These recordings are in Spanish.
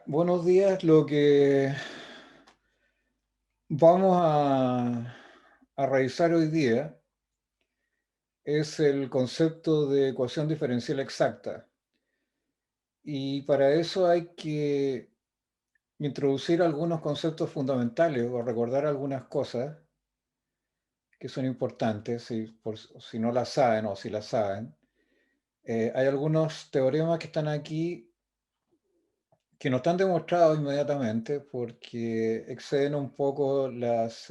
Buenos días. Lo que vamos a revisar hoy día es el concepto de ecuación diferencial exacta. Y para eso hay que introducir algunos conceptos fundamentales o recordar algunas cosas que son importantes, si no las saben o si las saben. Hay algunos teoremas que están aquí que no están demostrados inmediatamente porque exceden un poco los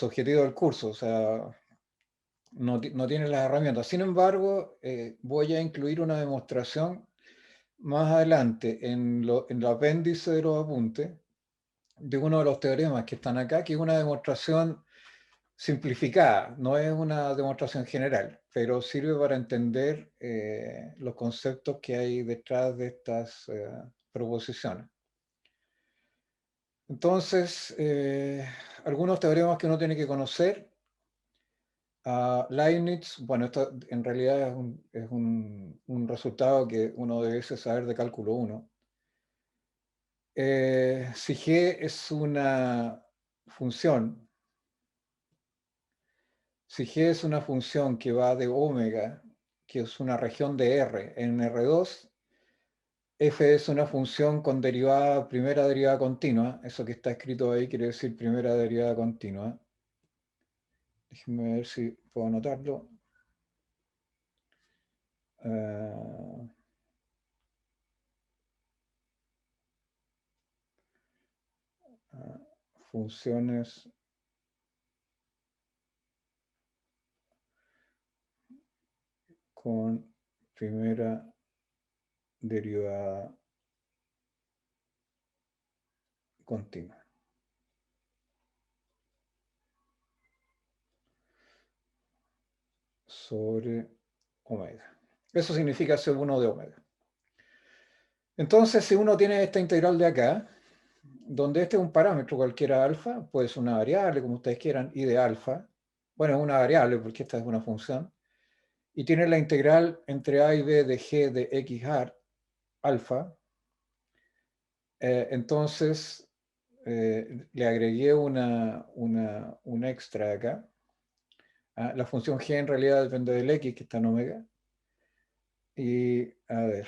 objetivos del curso, o sea, no tiene las herramientas. Sin embargo, voy a incluir una demostración más adelante en el apéndice de los apuntes de uno de los teoremas que están acá, que es una demostración simplificada, no es una demostración general, pero sirve para entender los conceptos que hay detrás de estas proposiciones. Entonces, algunos teoremas que uno tiene que conocer. Leibniz, bueno, esto en realidad es un resultado que uno debe saber de cálculo 1. Si G es una función, si G es una función que va de omega, que es una región de R en R2, F es una función con derivada, primera derivada continua. Eso que está escrito ahí quiere decir primera derivada continua. Déjenme ver si puedo anotarlo. Funciones con primera derivada continua sobre omega. Eso significa C1 de omega. Entonces, si uno tiene esta integral de acá, donde este es un parámetro cualquiera alfa, puede ser una variable, como ustedes quieran, y de alfa, bueno, es una variable porque esta es una función, y tiene la integral entre a y b de g de x hat alfa, entonces le agregué un extra acá. La función g en realidad depende del x que está en omega. Y a ver,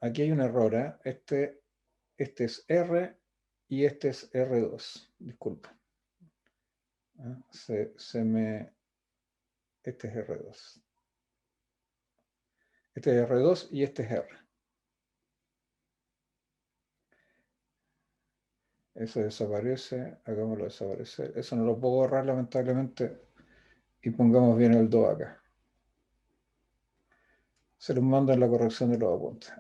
aquí hay un error. Este es R y este es R2. Disculpa. Se me... Este es R2. Este es R2 y este es R. Eso desaparece. Hagámoslo desaparecer. Eso no lo puedo borrar lamentablemente. Y pongamos bien el 2 acá. Se los mando en la corrección de los apuntes.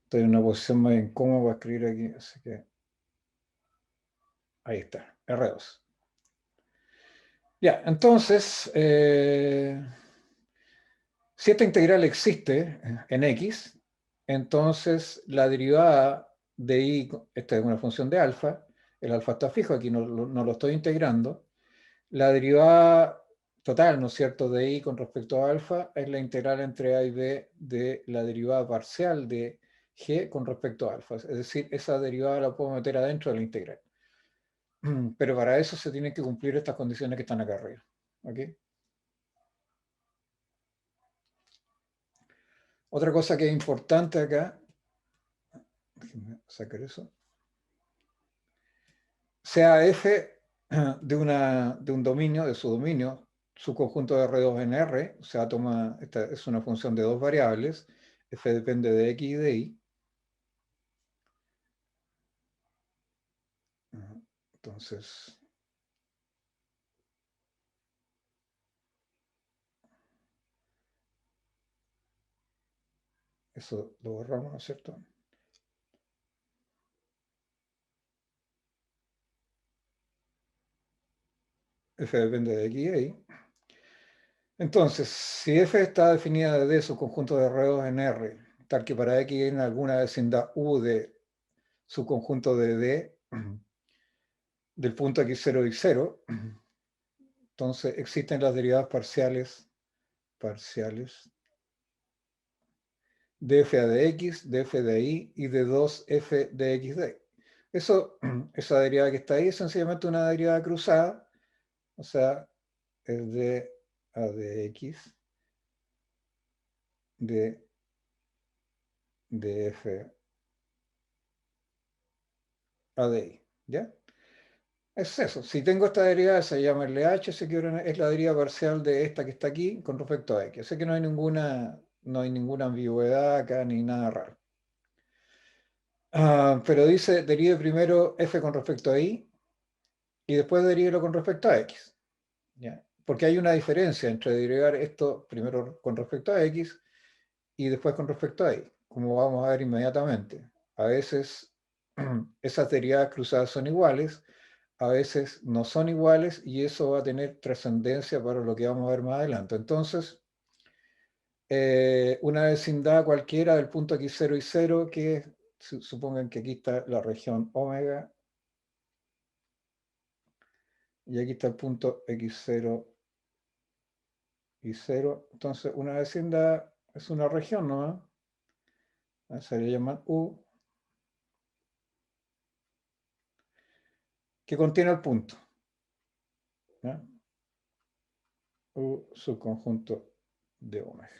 Estoy en una posición más incómoda para escribir aquí. Así que ahí está. R2. Ya, entonces, si esta integral existe en x, entonces la derivada de y, esta es una función de alfa, el alfa está fijo, aquí no lo estoy integrando, la derivada total, ¿no es cierto?, de y con respecto a alfa es la integral entre a y b de la derivada parcial de g con respecto a alfa. Es decir, esa derivada la puedo meter adentro de la integral. Pero para eso se tienen que cumplir estas condiciones que están acá arriba. ¿Ok? Otra cosa que es importante acá, déjenme sacar eso, sea f de un dominio, de su dominio, su conjunto de R2 en R, o sea, esta es una función de dos variables, f depende de x y de y. Entonces, eso lo borramos, ¿no es cierto? F depende de x y de y. Entonces, si f está definida de su conjunto de R2 en R, tal que para x en alguna vecindad u de su conjunto de D del punto x0 y 0, entonces existen las derivadas parciales de f a de x, de f de y y de 2f de x de y. Esa derivada que está ahí es sencillamente una derivada cruzada, o sea, es de a de x de f a de y, ¿ya? Es eso. Si tengo esta derivada, se llama LH, es la derivada parcial de esta que está aquí con respecto a x. Sé que no hay ninguna ambigüedad acá ni nada raro. Pero dice, derive primero f con respecto a y después derívelo con respecto a x. ¿Ya? Porque hay una diferencia entre derivar esto primero con respecto a x y después con respecto a y, como vamos a ver inmediatamente. A veces esas derivadas cruzadas son iguales, a veces no son iguales y eso va a tener trascendencia para lo que vamos a ver más adelante. Entonces, una vecindad cualquiera del punto x0 y 0, que supongan que aquí está la región omega y aquí está el punto x0 y 0. Entonces, una vecindad es una región, ¿no? Se le llaman U, que contiene el punto. ¿Ya? U subconjunto de omega.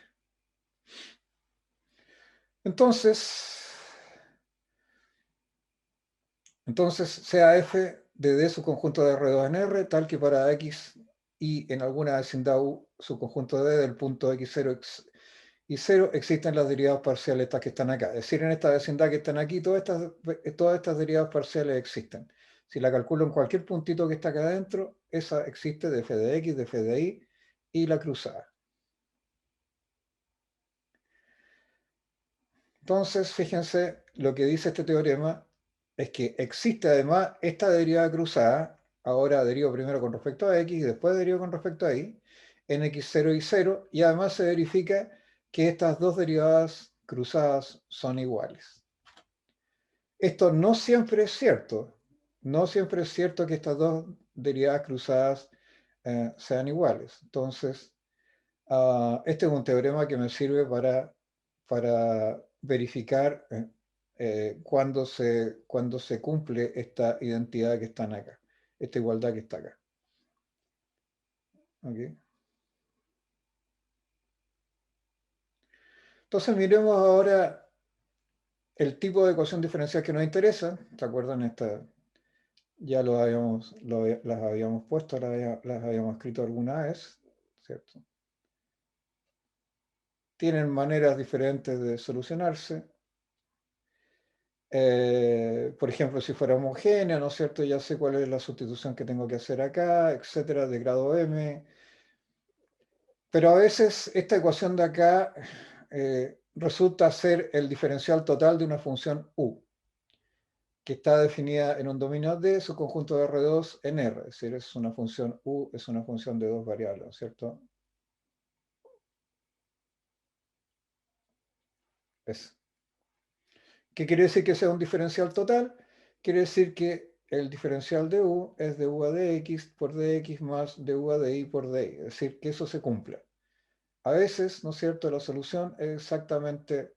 Entonces sea f de D subconjunto de R2 en R, tal que para X y en alguna vecindad U subconjunto D del punto X0 y 0 existen las derivadas parciales estas que están acá. Es decir, en esta vecindad que están aquí, todas estas derivadas parciales existen. Si la calculo en cualquier puntito que está acá adentro, esa existe de f de X, de f de y la cruzada. Entonces, fíjense, lo que dice este teorema es que existe además esta derivada cruzada, ahora derivo primero con respecto a x y después derivo con respecto a y, en x0 y 0, y además se verifica que estas dos derivadas cruzadas son iguales. Esto no siempre es cierto, no siempre es cierto que estas dos derivadas cruzadas sean iguales. Entonces, este es un teorema que me sirve para verificar cuando se cumple esta identidad que están acá, esta igualdad que está acá. ¿Okay? Entonces miremos ahora el tipo de ecuación diferencial que nos interesa. ¿Se acuerdan? Ya las habíamos puesto, las habíamos escrito alguna vez, ¿cierto? Tienen maneras diferentes de solucionarse. Por ejemplo, si fuera homogénea, ¿no es cierto? Ya sé cuál es la sustitución que tengo que hacer acá, etcétera, de grado m. Pero a veces esta ecuación de acá resulta ser el diferencial total de una función u, que está definida en un dominio D, su conjunto de R2 en R. Es decir, es una función u, es una función de dos variables, ¿no es cierto? Es. ¿Qué quiere decir que sea un diferencial total? Quiere decir que el diferencial de u es de u a dx por dx más de u a di por di. Es decir, que eso se cumpla. A veces, ¿no es cierto?, la solución es exactamente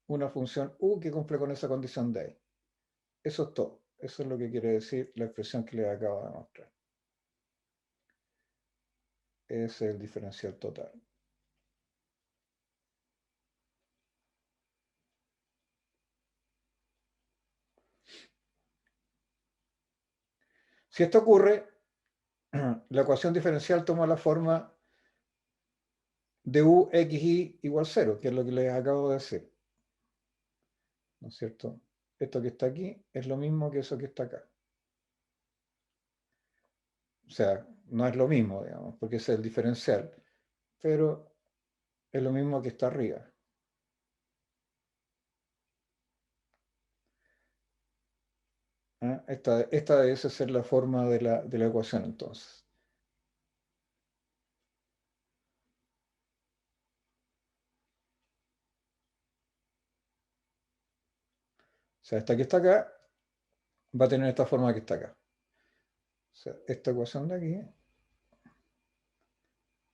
una función u que cumple con esa condición de ahí. Eso es todo. Eso es lo que quiere decir la expresión que les acabo de mostrar. Es el diferencial total. Si esto ocurre, la ecuación diferencial toma la forma de u x y igual 0, que es lo que les acabo de decir. ¿No es cierto? Esto que está aquí es lo mismo que eso que está acá. O sea, no es lo mismo, digamos, porque es el diferencial, pero es lo mismo que está arriba. ¿Ah? Esta debe ser la forma de la ecuación entonces. O sea, esta que está acá va a tener esta forma que está acá. O sea, esta ecuación de aquí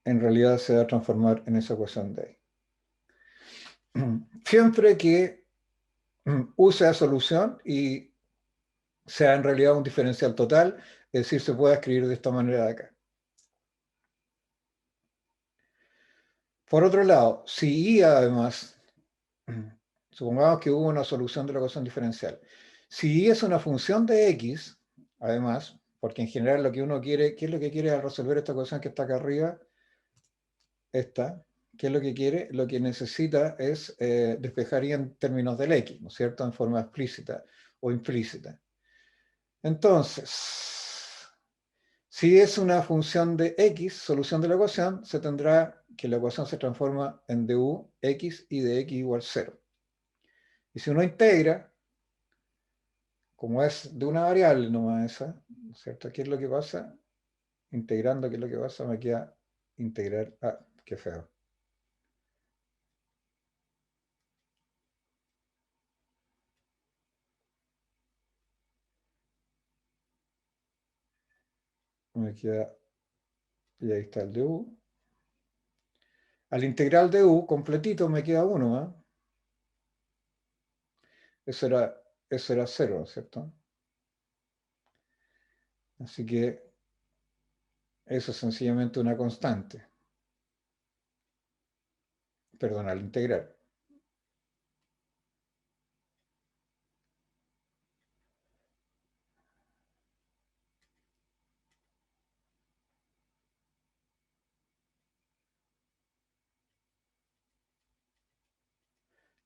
en realidad se va a transformar en esa ecuación de ahí. siempre que use la solución y sea en realidad un diferencial total, es decir, se puede escribir de esta manera de acá. Por otro lado, si I además, supongamos que hubo una solución de la ecuación diferencial, si I es una función de X, además, porque en general lo que uno quiere, ¿qué es lo que quiere al resolver esta ecuación que está acá arriba? Esta, ¿qué es lo que quiere? Lo que necesita es despejar I en términos del X, ¿no es cierto? En forma explícita o implícita. Entonces, si es una función de X, solución de la ecuación, se tendrá que la ecuación se transforma en du X y de X igual 0. Y si uno integra, como es de una variable nomás esa, ¿no es cierto? ¿Qué es lo que pasa? Integrando, ¿qué es lo que pasa? Me queda integrar. Ah, qué feo. Me queda, y ahí está el du. Al integral de u completito me queda 1, ¿eh? Eso era 0, ¿cierto? Así que eso es sencillamente una constante. Perdón, al integral.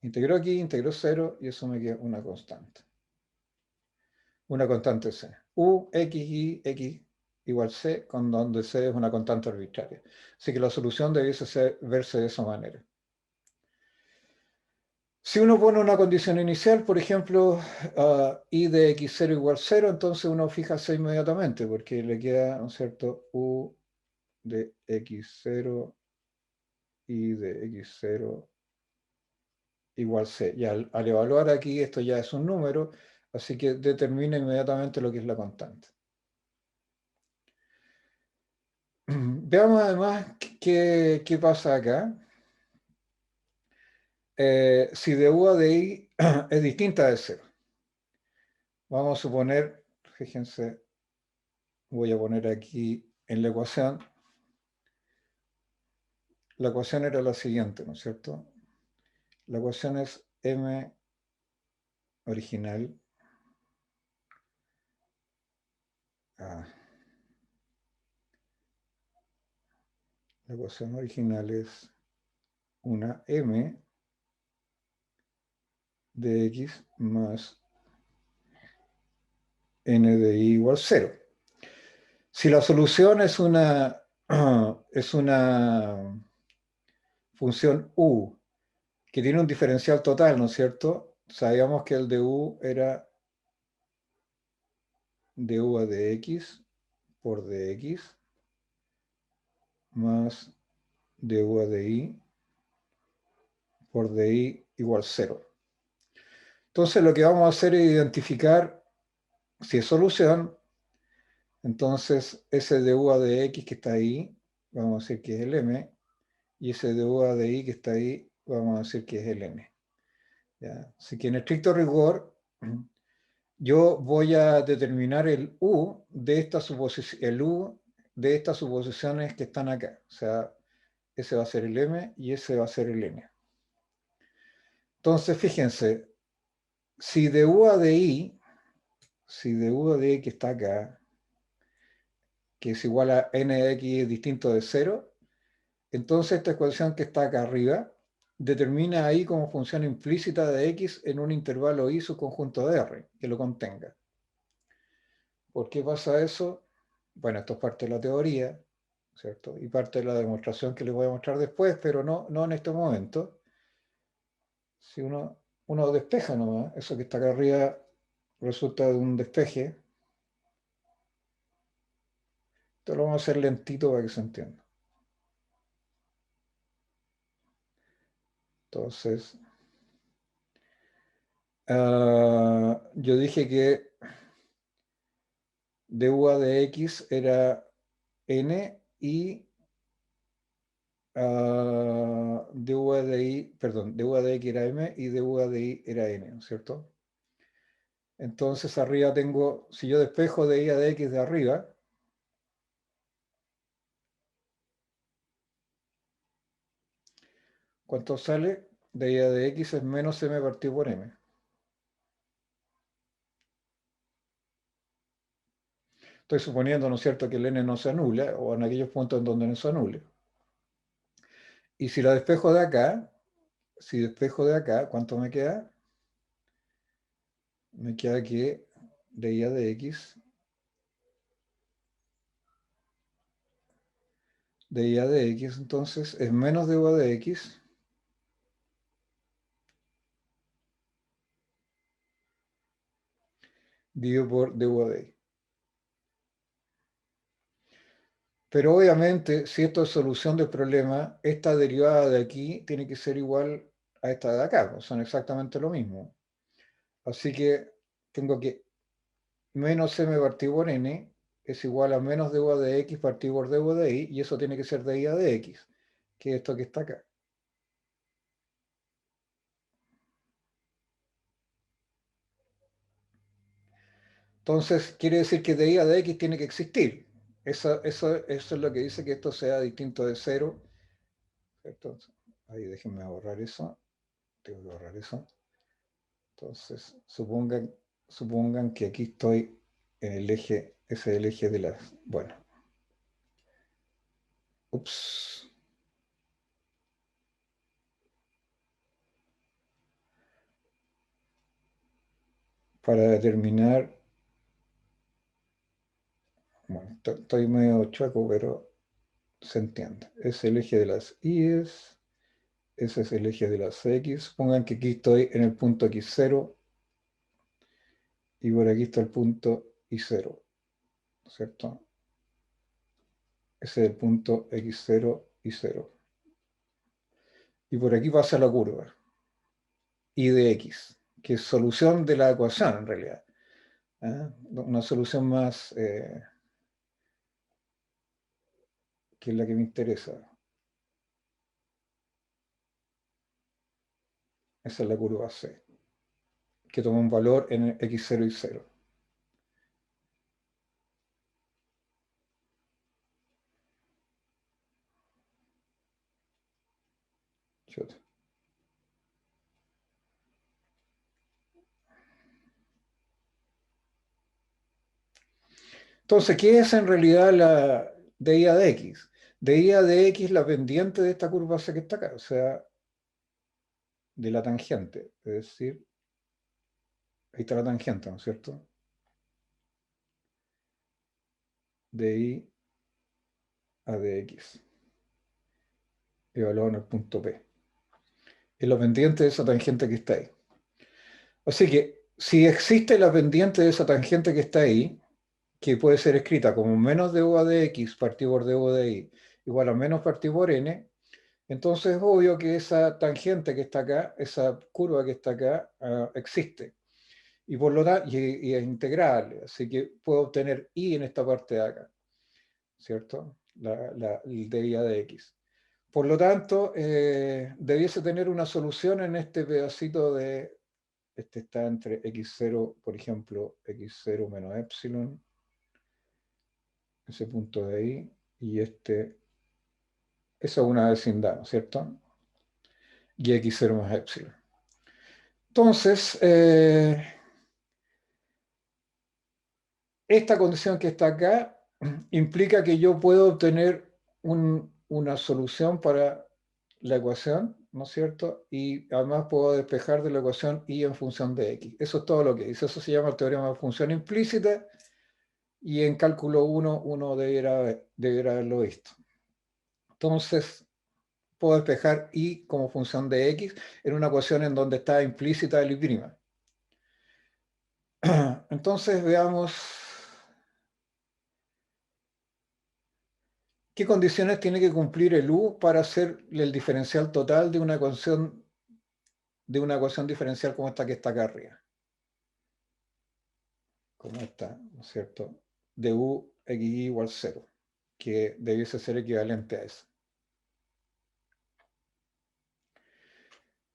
Integró aquí, integró 0 y eso me queda una constante. Una constante C. U, X, Y, X igual C, con donde C es una constante arbitraria. Así que la solución debiese verse de esa manera. Si uno pone una condición inicial, por ejemplo, I de X0 igual 0, entonces uno fija C inmediatamente, porque le queda, ¿no es cierto?, U de X0, I de X0 igual C. Y al evaluar aquí, esto ya es un número, así que determina inmediatamente lo que es la constante. Veamos además qué pasa acá. Si de U a de I es distinta de 0. Vamos a suponer, fíjense, voy a poner aquí en la ecuación era la siguiente, ¿no es cierto? La ecuación es M original. Ah, la ecuación original es una M de X más N de I igual 0. Si la solución es una función U que tiene un diferencial total, ¿no es cierto? Sabíamos que el de U era du a de X por dx más du a de I por di igual 0. Entonces lo que vamos a hacer es identificar si es solución, entonces ese du a de X que está ahí, vamos a decir que es el M, y ese du a de I que está ahí, vamos a decir que es el N. ¿Ya? Así que en estricto rigor, yo voy a determinar el U de estas suposiciones que están acá. O sea, ese va a ser el M y ese va a ser el N. Entonces, fíjense, si de U a de I, si de U a de I que está acá, que es igual a N de X distinto de 0, entonces esta ecuación que está acá arriba determina ahí como función implícita de X en un intervalo I subconjunto de R que lo contenga. ¿Por qué pasa eso? Bueno, esto es parte de la teoría, ¿cierto? Y parte de la demostración que les voy a mostrar después, pero no en este momento. Si uno despeja nomás, eso que está acá arriba resulta de un despeje. Esto lo vamos a hacer lentito para que se entienda. Entonces, yo dije que du a de x era n y dv de i, perdón, dv de x era m y dv de i era n, ¿no es cierto? Entonces arriba tengo, si yo despejo de i a de x de arriba, ¿cuánto sale? De i a de x es menos m partido por m. Estoy suponiendo, ¿no es cierto?, que el n no se anula, o en aquellos puntos en donde no se anule. Y si la despejo de acá, si despejo de acá, ¿cuánto me queda? Me queda que de i a de x, de i a de x, entonces es menos de u a de x dividido por du a de y. Pero obviamente, si esto es solución del problema, esta derivada de aquí tiene que ser igual a esta de acá, pues son exactamente lo mismo. Así que tengo que menos m partido por n es igual a menos du a de x partido por du de y, y eso tiene que ser de i a de x, que es esto que está acá. Entonces, quiere decir que de i a de x tiene que existir. Eso es lo que dice que esto sea distinto de cero. Entonces, ahí déjenme borrar eso. Tengo que borrar eso. Entonces, supongan que aquí estoy en el eje, ese es el eje de las... Bueno, ups. Para determinar... Bueno, estoy medio chueco, pero se entiende. Es el eje de las I's, ese es el eje de las X. Supongan que aquí estoy en el punto X0 y por aquí está el punto Y0, ¿cierto? Ese es el punto X0 y 0. Y por aquí pasa la curva, y de X, que es solución de la ecuación en realidad. Una solución más que es la que me interesa. Esa es la curva C, que toma un valor en X0 y 0. Chuta. Entonces, ¿qué es en realidad la de I a de X? De I a de X la pendiente de esta curva C que está acá, o sea, de la tangente. Es decir, ahí está la tangente, ¿no es cierto? De I a de X, evaluado en el punto P. Es la pendiente de esa tangente que está ahí. Así que, si existe la pendiente de esa tangente que está ahí, que puede ser escrita como menos de u a de x partido por du de y igual a menos partido por n, entonces es obvio que esa tangente que está acá, esa curva que está acá, existe. Y por lo tanto, y es integrable, así que puedo obtener y en esta parte de acá, ¿cierto? El de y a de x. Por lo tanto, debiese tener una solución en este pedacito de, este está entre x0, por ejemplo, x0 menos epsilon, ese punto de ahí, y este, eso es una vecindad, ¿no es cierto? Y x0 más epsilon. Entonces, esta condición que está acá implica que yo puedo obtener una solución para la ecuación, ¿no es cierto? Y además puedo despejar de la ecuación y en función de x. Eso es todo lo que dice. Eso se llama el teorema de función implícita y en cálculo 1 uno deberá haberlo visto. Entonces, puedo despejar y como función de x en una ecuación en donde está implícita el y'. Entonces, veamos qué condiciones tiene que cumplir el u para hacer el diferencial total de una ecuación diferencial como esta que está acá arriba. Como esta, ¿no es cierto? De u, x igual 0, que debiese ser equivalente a eso.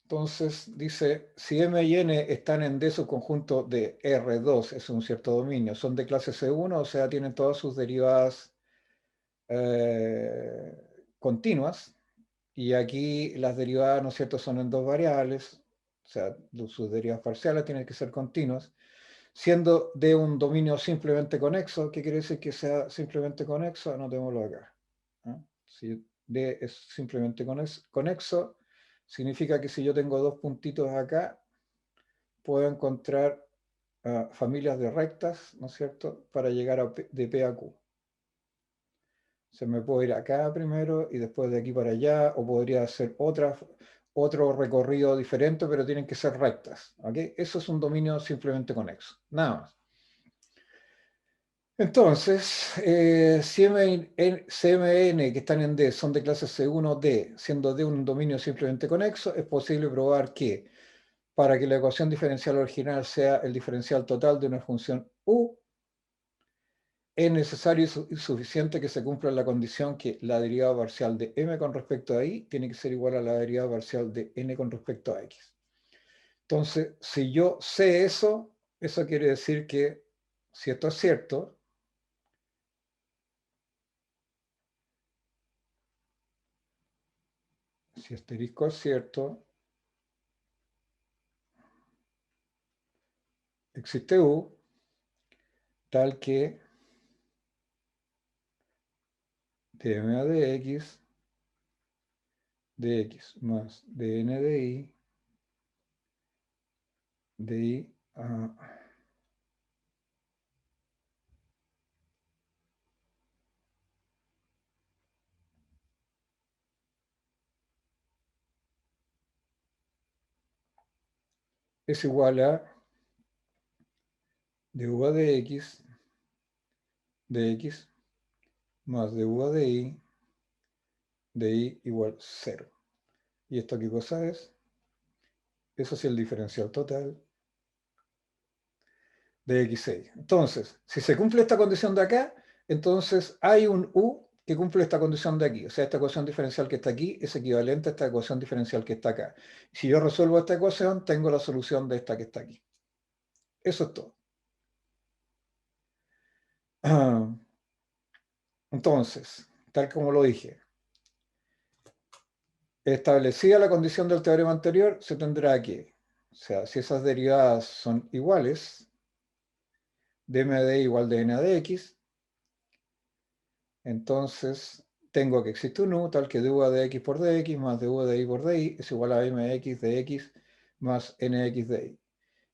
Entonces dice, si M y N están en D subconjunto de R2, es un cierto dominio, son de clase C1, o sea, tienen todas sus derivadas continuas, y aquí las derivadas, ¿no es cierto?, son en dos variables, o sea, sus derivadas parciales tienen que ser continuas, siendo de un dominio simplemente conexo. ¿Qué quiere decir que sea simplemente conexo? Anotémoslo acá. ¿Ah? Si D es simplemente conexo, significa que si yo tengo dos puntitos acá, puedo encontrar familias de rectas, ¿no es cierto?, para llegar de P a Q. Se me puede ir acá primero y después de aquí para allá, o podría hacer otro recorrido diferente, pero tienen que ser rectas. ¿Ok? Eso es un dominio simplemente conexo. Nada más. Entonces, CMN que están en D son de clase C1D, siendo D un dominio simplemente conexo, es posible probar que para que la ecuación diferencial original sea el diferencial total de una función U, es necesario y suficiente que se cumpla la condición que la derivada parcial de m con respecto a i tiene que ser igual a la derivada parcial de n con respecto a x. Entonces, si yo sé eso, eso quiere decir que si esto es cierto, si asterisco es cierto, existe u tal que dm a dx más dn de i es igual a du a dx más du a de i igual 0. ¿Y esto qué cosa es? Eso es el diferencial total de x6. Entonces, si se cumple esta condición de acá, entonces hay un u que cumple esta condición de aquí. O sea, esta ecuación diferencial que está aquí es equivalente a esta ecuación diferencial que está acá. Si yo resuelvo esta ecuación, tengo la solución de esta que está aquí. Eso es todo. Entonces, tal como lo dije, establecida la condición del teorema anterior, se tendrá que, o sea, si esas derivadas son iguales, dm de igual de n de x, entonces tengo que existe un u tal que du de x por dx más du de i por di es igual a mx de x más nx de y.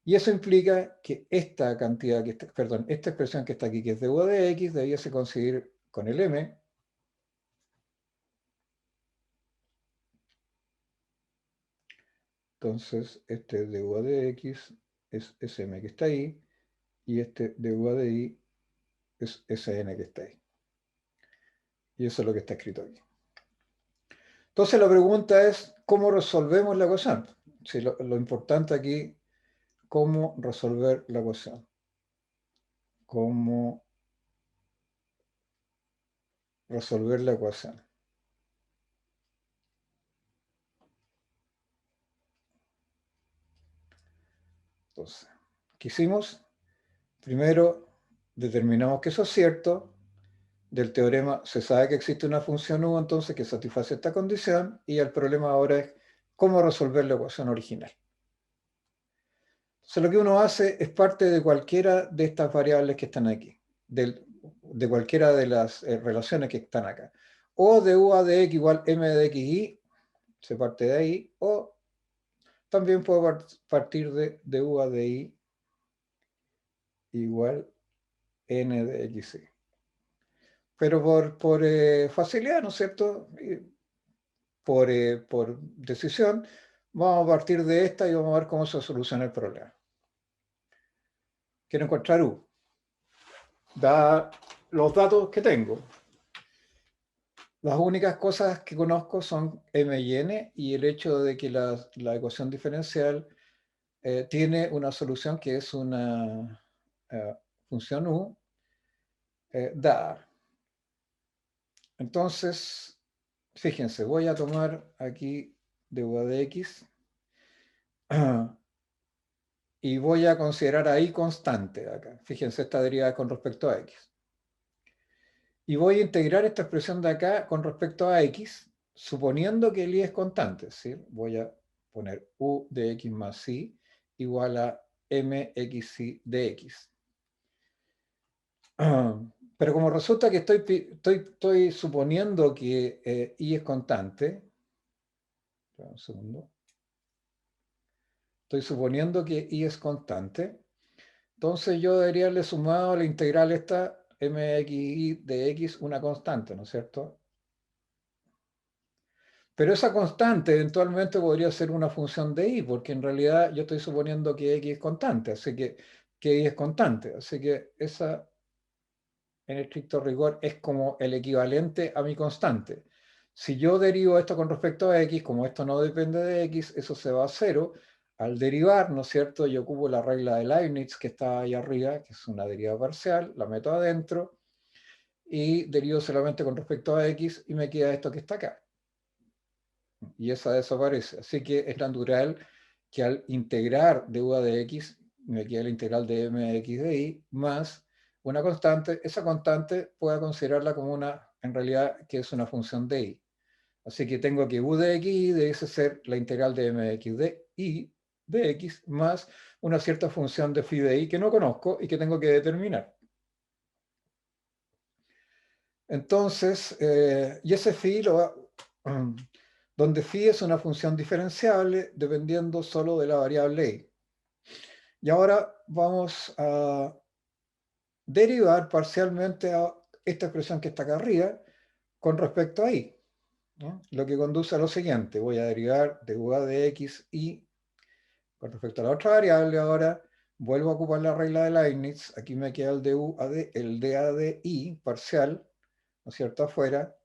Y eso implica que esta cantidad, perdón, esta expresión que está aquí, que es du de x, debiese conseguir con el m. Entonces, este du de x es sm que está ahí, y este du de i es sn que está ahí. Y eso es lo que está escrito aquí. Entonces la pregunta es, ¿cómo resolvemos la ecuación? Si lo importante aquí, ¿cómo resolver la ecuación? ¿Cómo resolver la ecuación? Entonces, ¿qué hicimos? Primero, determinamos que eso es cierto. Del teorema se sabe que existe una función u, entonces, que satisface esta condición, y el problema ahora es cómo resolver la ecuación original. Entonces, lo que uno hace es parte de cualquiera de estas variables que están aquí, de cualquiera de las relaciones que están acá. O de u a de x igual m de xy, se parte de ahí, o también puedo partir de u a de y igual n de xy. Pero por facilidad, ¿no es cierto? Por decisión, vamos a partir de esta y vamos a ver cómo se soluciona el problema. Quiero encontrar u. Da los datos que tengo. Las únicas cosas que conozco son m y n, y el hecho de que la ecuación diferencial tiene una solución que es una función u dada. Entonces, fíjense, voy a tomar aquí de u de x Y voy a considerar a y constante acá. Fíjense, esta derivada con respecto a x. Y voy a integrar esta expresión de acá con respecto a x, suponiendo que el y es constante. ¿Sí? Voy a poner u de x más y igual a mxy de x. Pero como resulta que estoy suponiendo que y es constante, un segundo, estoy suponiendo que y es constante, entonces yo debería haberle sumado a la integral esta mxy de x una constante, ¿no es cierto? Pero esa constante eventualmente podría ser una función de y, porque en realidad yo estoy suponiendo que x es constante, así que y es constante, así que esa en estricto rigor es como el equivalente a mi constante. Si yo derivo esto con respecto a x, como esto no depende de x, eso se va a cero. Al derivar, ¿no es cierto? Yo ocupo la regla de Leibniz que está ahí arriba, que es una derivada parcial, la meto adentro y derivo solamente con respecto a x y me queda esto que está acá. Y esa desaparece. Así que es natural que al integrar deuda de x, me queda la integral de mx de y más una constante, esa constante pueda considerarla como una, en realidad, que es una función de y. Así que tengo que u de x debe ser la integral de mx de y de x más una cierta función de phi de y que no conozco y que tengo que determinar. Entonces, y ese phi lo va, donde phi es una función diferenciable dependiendo solo de la variable y. Y ahora vamos a derivar parcialmente a esta expresión que está acá arriba con respecto a y, ¿no? Lo que conduce a lo siguiente, voy a derivar de u de x y con respecto a la otra variable ahora vuelvo a ocupar la regla de Leibniz, aquí me queda el de a de y parcial, ¿no es cierto?, afuera.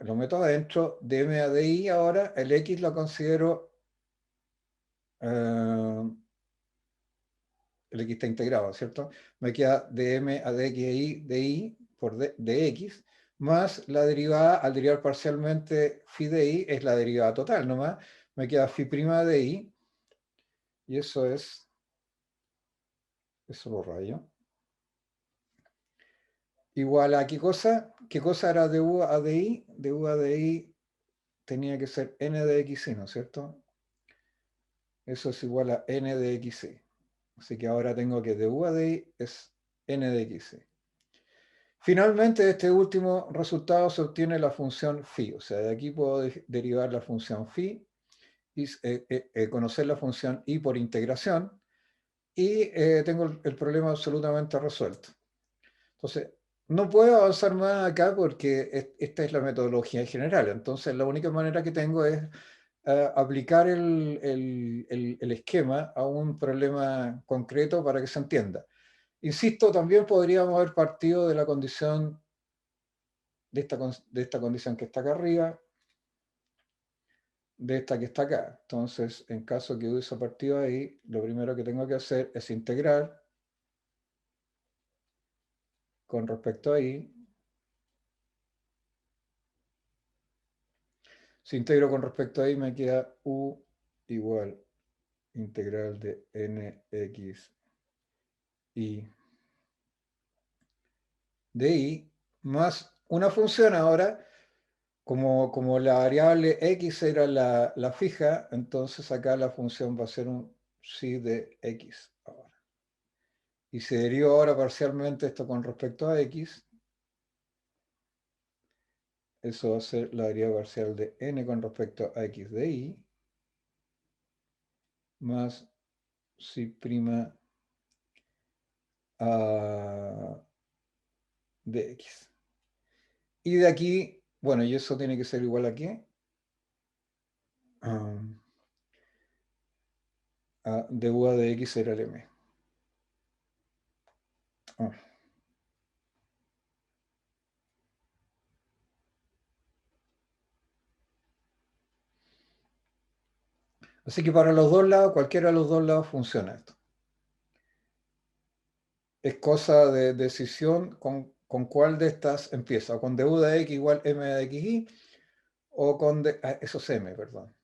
Lo meto adentro de m a de i. Ahora el x lo considero, el x está integrado, ¿cierto? Me queda de m a de x de i por de x, más la derivada, al derivar parcialmente phi de i, es la derivada total nomás. Me queda phi prima de i, y eso lo rayo. Igual a ¿qué cosa? ¿Qué cosa era de u a de i? De u a de i tenía que ser n de xi, ¿no es cierto? Eso es igual a n de xi. Así que ahora tengo que de u a de i es n de xi. Finalmente, de este último resultado se obtiene la función phi. O sea, de aquí puedo derivar la función phi y conocer la función y por integración. Y tengo el problema absolutamente resuelto. Entonces, no puedo avanzar más acá porque esta es la metodología general. Entonces, la única manera que tengo es aplicar el esquema a un problema concreto para que se entienda. Insisto, también podríamos haber partido de la condición, de esta condición que está acá arriba, de esta que está acá. Entonces, en caso que hubiese partido ahí, lo primero que tengo que hacer es integrar con respecto a ahí. Si integro con respecto a ahí, me queda u igual integral de nx y de y más una función ahora. Como la variable x era la fija, entonces acá la función va a ser un psi de x ahora. Y se deriva ahora parcialmente esto con respecto a x. Eso va a ser la derivada parcial de n con respecto a x de y más psi prima de x. Y de aquí, bueno, y eso tiene que ser igual a qué? A de u de x era el m. Ah. Así que para los dos lados, cualquiera de los dos lados funciona esto. Es cosa de decisión con cuál de estas empieza, o con du de x igual m de xy, o con eso es m, perdón.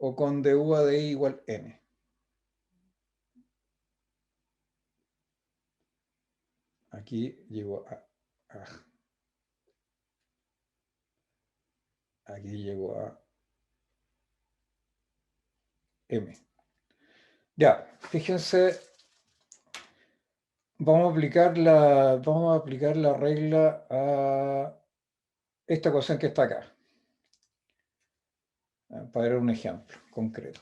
o con du a di igual n. Aquí llego aquí llego a m. Ya, fíjense, vamos a aplicar la regla a esta ecuación que está acá, para ver un ejemplo concreto.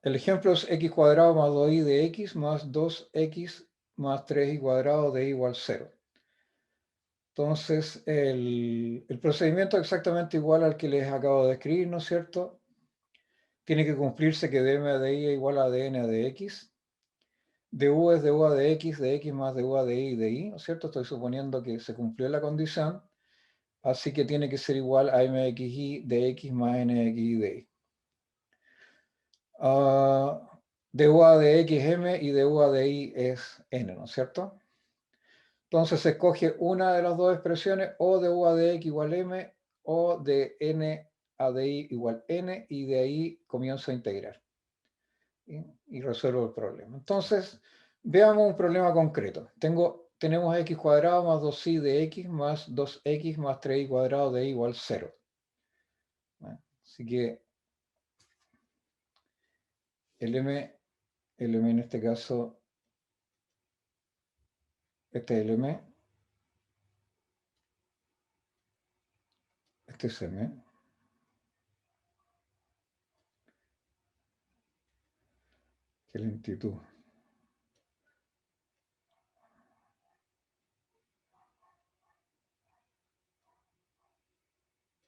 El ejemplo es x cuadrado más 2y de x más 2x más 3y cuadrado de y igual 0. Entonces, el procedimiento es exactamente igual al que les acabo de escribir, ¿no es cierto? Tiene que cumplirse que dm de y es igual a dn de x. Du es du de x más du de y de y, ¿no es cierto? Estoy suponiendo que se cumplió la condición, así que tiene que ser igual a mxy de x más nxy de y. Du a de x m y du a de y es n, ¿no es cierto? Entonces se escoge una de las dos expresiones, o de u a de x igual m, o de n a de y igual n, y de ahí comienzo a integrar. Y resuelvo el problema. Entonces, veamos un problema concreto. Tenemos x cuadrado más 2y de x más 2x más 3y cuadrado de y igual 0. Así que el m en este caso, este es el m, este es m. Qué lentitud.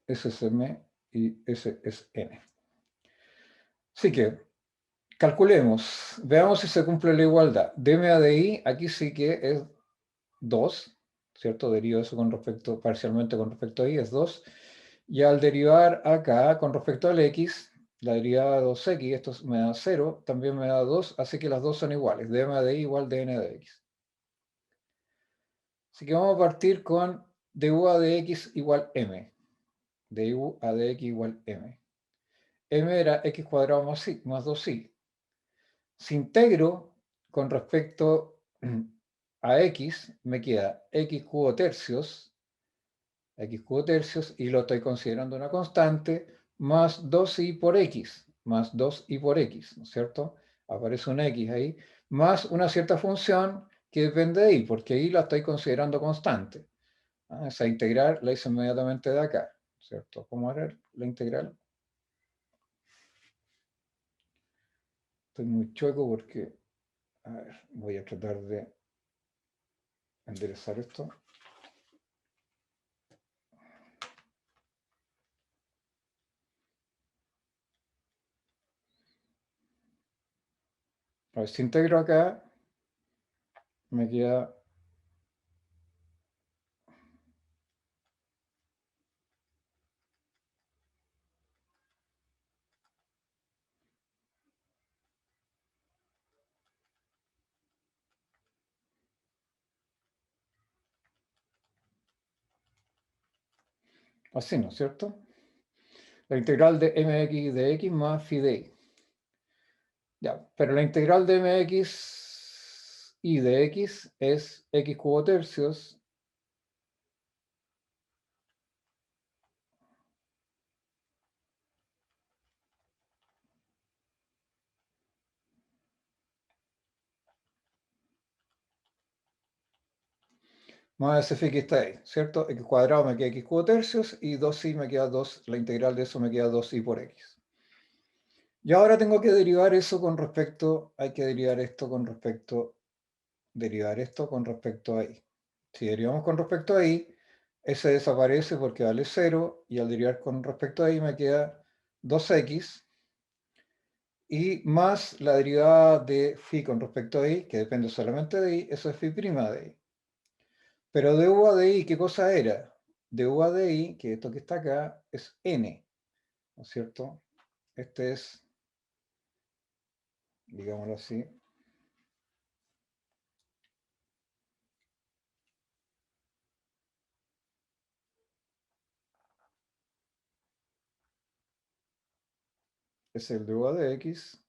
Ese es m y ese es n. Así que calculemos, veamos si se cumple la igualdad. Dm a de y, aquí sí que es 2, ¿cierto? Derivo eso parcialmente con respecto a y, es 2. Y al derivar acá con respecto al x, la derivada de 2x, esto me da 0, también me da 2, así que las dos son iguales. Dm de y igual dn de x. Así que vamos a partir con du a de x igual m. Du a de x igual m. M era x cuadrado más 2y. Si integro con respecto a x, me queda x cubo tercios, y lo estoy considerando una constante, más 2y por x, más 2y por x, ¿no es cierto? Aparece un x ahí, más una cierta función que depende de y, porque y la estoy considerando constante. Esa integral la hice inmediatamente de acá, ¿cierto? ¿Cómo era la integral? Estoy muy chueco porque, a ver, voy a tratar de enderezar esto. A ver, si integro acá, me queda así, ¿no es cierto? La integral de mx de x más phi de y. Ya, pero la integral de mx y de x es x cubo tercios más ese phi que está ahí, ¿cierto? X cuadrado me queda x cubo tercios y 2y me queda 2, la integral de eso me queda 2y por x. Y ahora tengo que derivar eso con respecto, hay que derivar esto con respecto, derivar esto con respecto a y. Si derivamos con respecto a y, ese desaparece porque vale 0, y al derivar con respecto a y me queda 2x, y más la derivada de phi con respecto a y, que depende solamente de y, eso es phi prima de y. Pero de u a de y, ¿qué cosa era? De u a de y, que esto que está acá, es n, ¿no es cierto? Este es, digámoslo así, es el de u de x.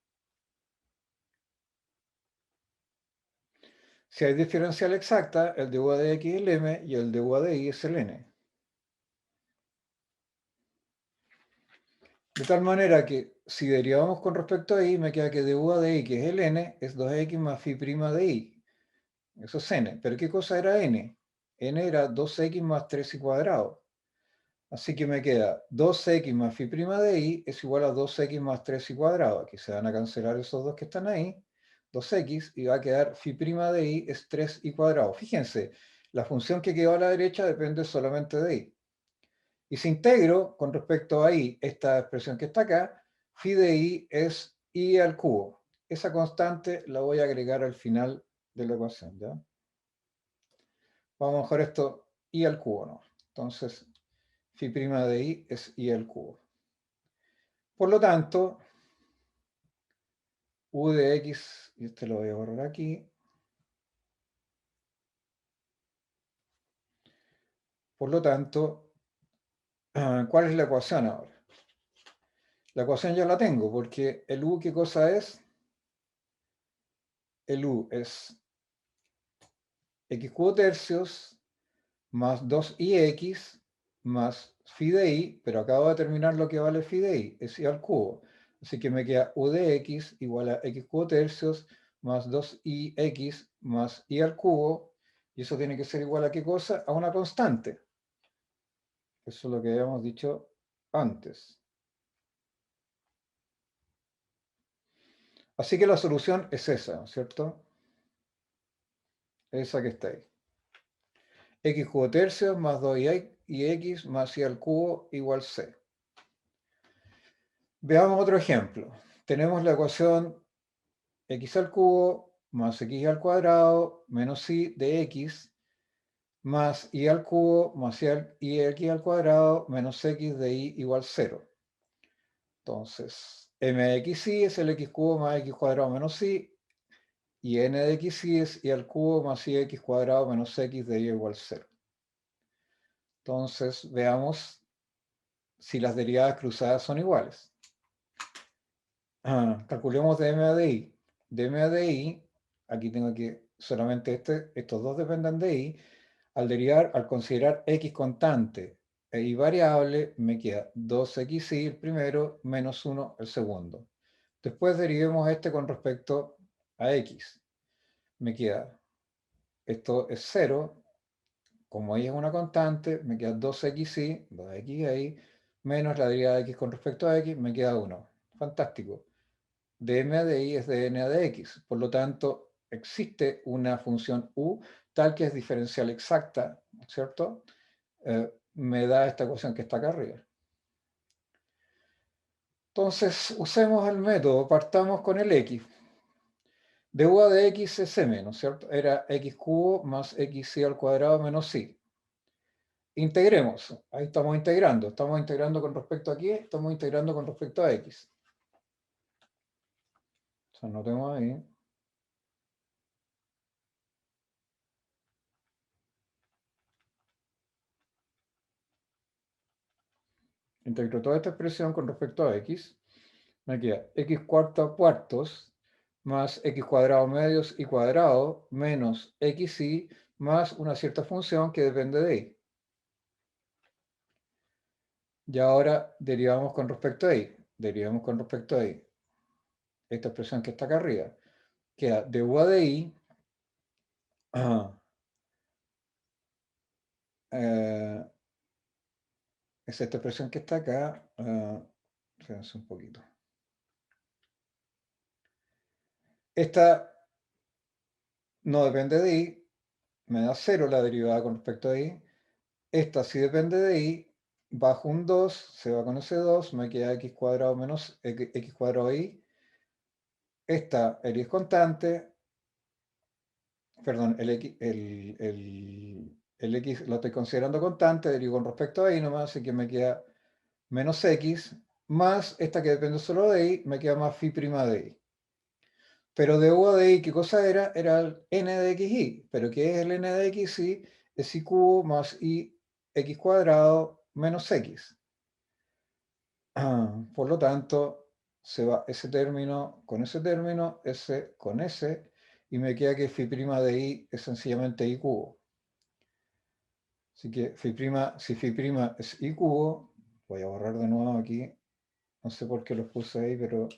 Si hay diferencial exacta, el de u de x es el m y el de u de y es el n. De tal manera que si derivamos con respecto a y, me queda que de u de y, que es el n, es 2x más phi' de y. Eso es n. ¿Pero qué cosa era n? N era 2x más 3y cuadrado. Así que me queda 2x más phi' de y es igual a 2x más 3y cuadrado. Aquí se van a cancelar esos dos que están ahí. 2x y va a quedar phi' de y es 3y cuadrado. Fíjense, la función que quedó a la derecha depende solamente de y. Y si integro con respecto a y esta expresión que está acá, phi de y es y al cubo. Esa constante la voy a agregar al final de la ecuación, ¿ya? Vamos a dejar esto y al cubo, ¿no? Entonces, phi' de y es y al cubo. Por lo tanto, u de x, y este lo voy a borrar aquí. Por lo tanto, ¿cuál es la ecuación ahora? La ecuación ya la tengo, porque el u, ¿qué cosa es? El u es x cubo tercios más 2ix más phi de y, pero acabo de determinar lo que vale phi de y, es y al cubo. Así que me queda u de x igual a x cubo tercios más 2ix más y al cubo, y eso tiene que ser igual a qué cosa? A una constante. Eso es lo que habíamos dicho antes. Así que la solución es esa, ¿no es cierto? Esa que está ahí. X cubo tercios más 2x más y al cubo igual c. Veamos otro ejemplo. Tenemos la ecuación x al cubo más x al cuadrado menos y de x más y al cubo más y x al cuadrado menos x de y igual 0. Entonces, m de xy es el x cubo más x cuadrado menos y n de xy es y al cubo más y x cuadrado menos x de y igual 0. Entonces, veamos si las derivadas cruzadas son iguales. Calculemos de m a de y. De m a de y, aquí tengo que solamente estos dos dependen de y. Al considerar x constante e y variable, me queda 2xy el primero menos 1 el segundo. Después derivemos este con respecto a x. Me queda, esto es 0, como y es una constante, me queda 2xy, 2xy, menos la derivada de x con respecto a x, me queda 1. Fantástico. De m a de y es de n a de x. Por lo tanto, existe una función u tal que es diferencial exacta, ¿cierto? Me da esta ecuación que está acá arriba. Entonces, usemos el método, partamos con el x. De u a de x es m, ¿no es cierto? Era x cubo más xy al cuadrado menos y. Integremos, ahí estamos integrando con respecto a aquí, estamos integrando con respecto a x. O sea, anotemos ahí. Integro toda esta expresión con respecto a x. Me queda x cuartos más x cuadrado medios y cuadrado menos xy más una cierta función que depende de y. Y ahora derivamos con respecto a y. Derivamos con respecto a y. Esta expresión que está acá arriba. Queda de u a de y. Es esta expresión que está acá. Fíjense un poquito. Esta no depende de y. Me da 0 la derivada con respecto a y. Esta sí depende de y. Bajo un 2, se va con ese 2, me queda x cuadrado menos x cuadrado y. Esta, el y es constante, perdón, el x lo estoy considerando constante, derivo con respecto a y nomás, así que me queda menos x, más esta que depende solo de y, me queda más phi' de y. Pero de u de y, ¿qué cosa era? Era el n de xy. ¿Pero qué es el n de xy? Es y cubo más y x cuadrado menos x. Por lo tanto, se va ese término con ese término, ese con ese, y me queda que phi' de i es sencillamente i cubo. Así que si phi' es i cubo, voy a borrar de nuevo aquí, no sé por qué los puse ahí, pero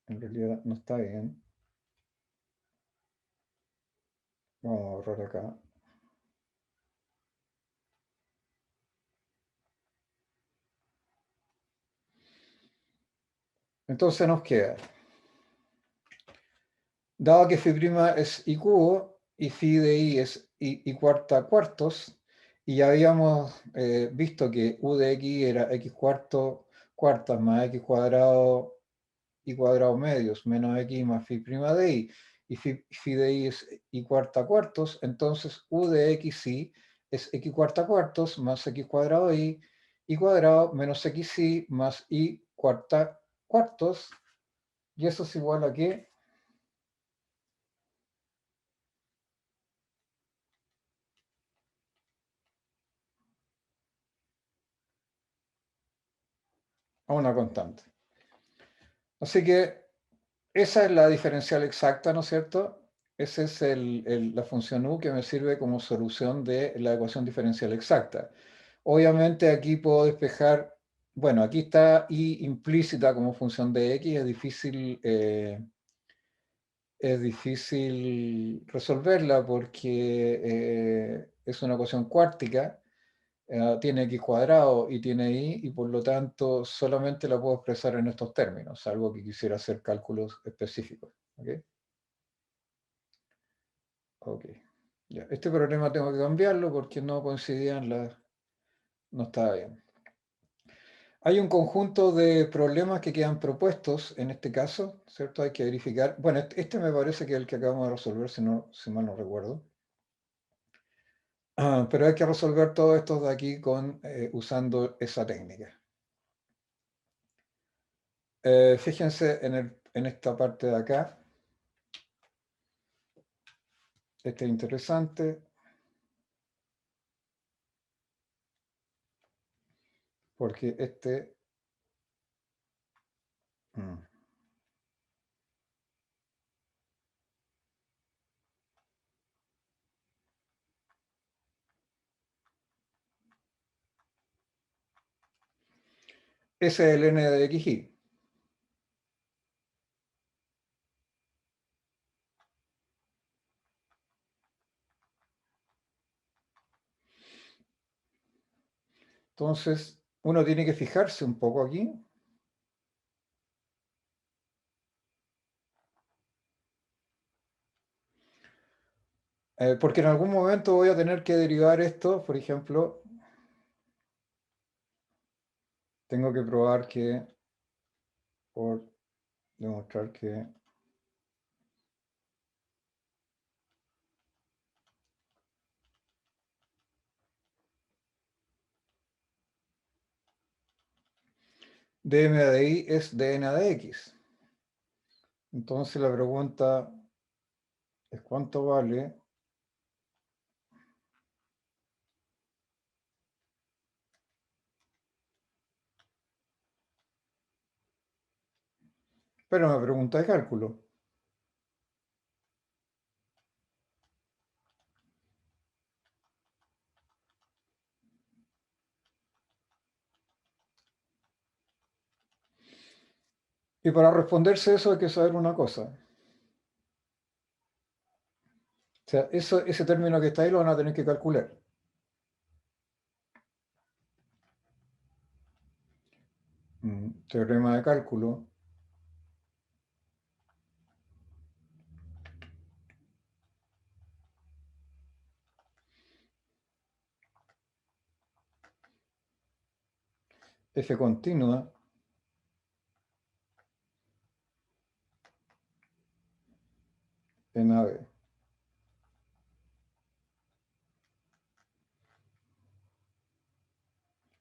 en realidad no está bien. Vamos a borrar acá. Entonces nos queda, dado que phi' es i cubo y phi de i es i cuarta cuartos, y ya habíamos visto que u de x era x cuarto cuartas más x cuadrado i cuadrado medios menos x más phi' de i, y phi de i es i cuarta cuartos, entonces u de xi es x cuarta cuartos más x cuadrado i cuadrado menos xi más i cuarta cuartos, y eso es igual a qué? A una constante. Así que esa es la diferencial exacta, ¿no es cierto? Esa es la función u que me sirve como solución de la ecuación diferencial exacta. Obviamente aquí puedo despejar, bueno, aquí está i implícita como función de x, es difícil resolverla porque es una ecuación cuártica, tiene x cuadrado y tiene y, por lo tanto solamente la puedo expresar en estos términos, salvo que quisiera hacer cálculos específicos. ¿Ok? Ok. Ya. Este problema tengo que cambiarlo porque no coincidían las... no estaba bien. Hay un conjunto de problemas que quedan propuestos en este caso, ¿cierto? Hay que verificar. Bueno, este me parece que es el que acabamos de resolver, si mal no recuerdo. Pero hay que resolver todos estos de aquí usando esa técnica. Fíjense en esta parte de acá. Este es interesante porque mm, ese es el n de xy. Entonces, uno tiene que fijarse un poco aquí. Porque en algún momento voy a tener que derivar esto, por ejemplo, tengo que probar que, por demostrar que dm de i es dn de x. Entonces la pregunta es cuánto vale pero una pregunta de cálculo. Y para responderse eso hay que saber una cosa. O sea, ese término que está ahí lo van a tener que calcular. Teorema de cálculo. F continua en AB.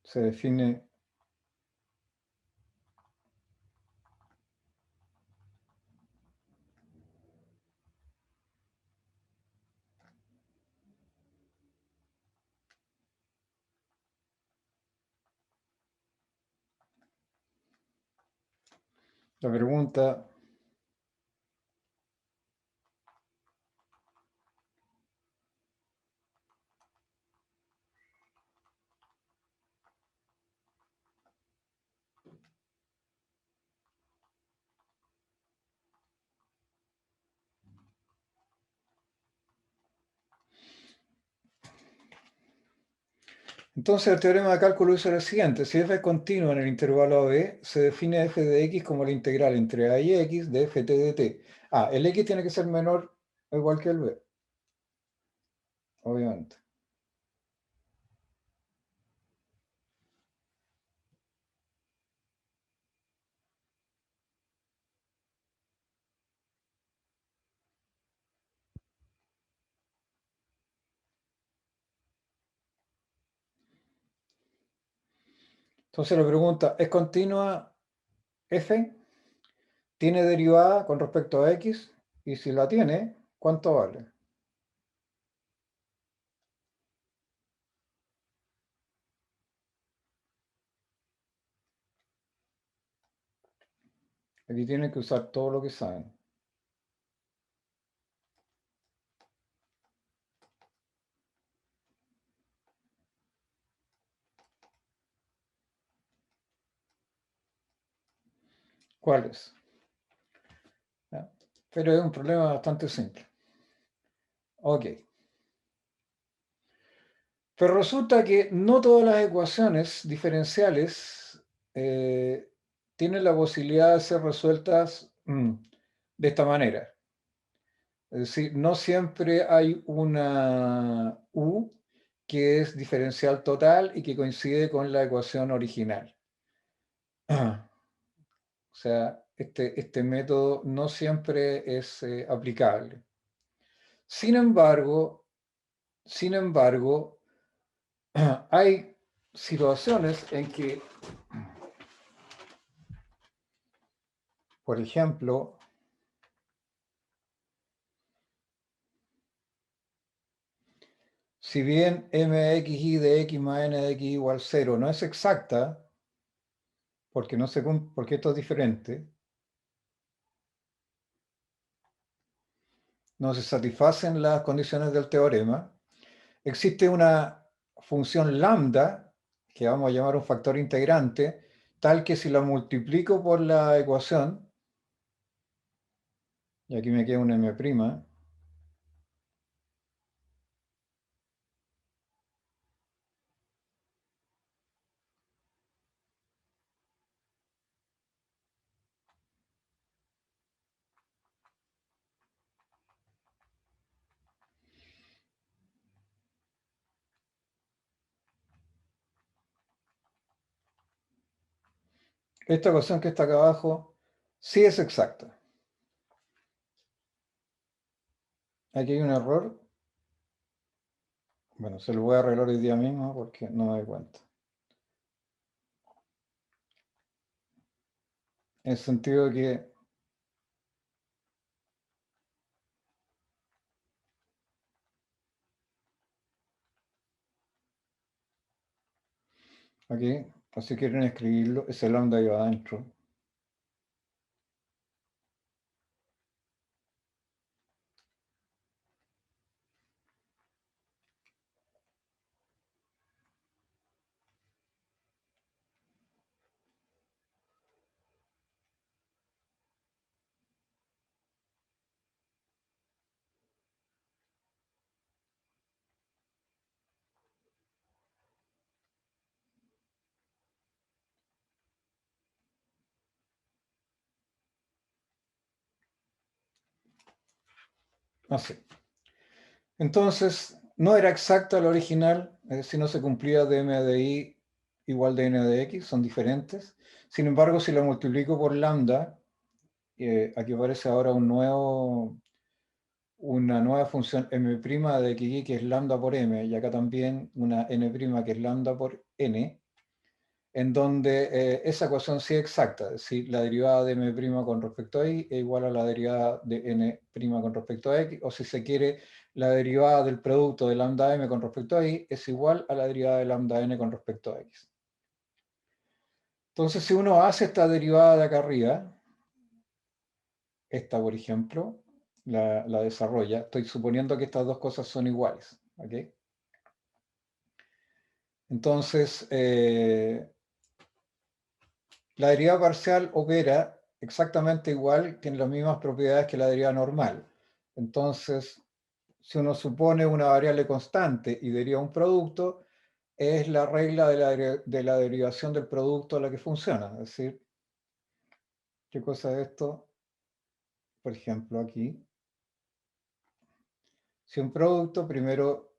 Se define La pregunta, entonces el teorema de cálculo dice lo siguiente: si f es continua en el intervalo AB, se define f de x como la integral entre a y x de ft de t. El x tiene que ser menor o igual que el b, obviamente. Entonces la pregunta, ¿es continua f? ¿Tiene derivada con respecto a x? Y si la tiene, ¿cuánto vale? Aquí tienen que usar todo lo que saben. ¿Cuáles? ¿Ya? Pero es un problema bastante simple. Ok. Pero resulta que no todas las ecuaciones diferenciales tienen la posibilidad de ser resueltas de esta manera. Es decir, no siempre hay una u que es diferencial total y que coincide con la ecuación original. O sea, este método no siempre es aplicable. Sin embargo, hay situaciones en que, por ejemplo, si bien mxy de x más n de x igual 0 no es exacta, porque esto es diferente, no se satisfacen las condiciones del teorema, existe una función lambda, que vamos a llamar un factor integrante, tal que si la multiplico por la ecuación, y aquí me queda un m', esta ecuación que está acá abajo sí es exacta. Aquí hay un error. Bueno, se lo voy a arreglar hoy día mismo porque no me doy cuenta. En el sentido de que aquí, si quieren escribirlo, ese lambda ahí va adentro. Así. Entonces, no era exacta la original, es decir, no se cumplía dm de i igual de n de x, son diferentes. Sin embargo, si la multiplico por lambda, aquí aparece ahora una nueva función m' de x que es lambda por m, y acá también una n' que es lambda por n, en donde esa ecuación sí es exacta, es decir, la derivada de m' con respecto a y es igual a la derivada de n' con respecto a x, o si se quiere, la derivada del producto de lambda m con respecto a y es igual a la derivada de lambda n con respecto a x. Entonces, si uno hace esta derivada de acá arriba, esta, por ejemplo, la desarrolla. Estoy suponiendo que estas dos cosas son iguales. ¿Ok? Entonces, la derivada parcial opera exactamente igual, tiene las mismas propiedades que la derivada normal. Entonces, si uno supone una variable constante y deriva un producto, es la regla de la derivación del producto la que funciona. Es decir, ¿qué cosa es esto? Por ejemplo, aquí. Si un producto, primero,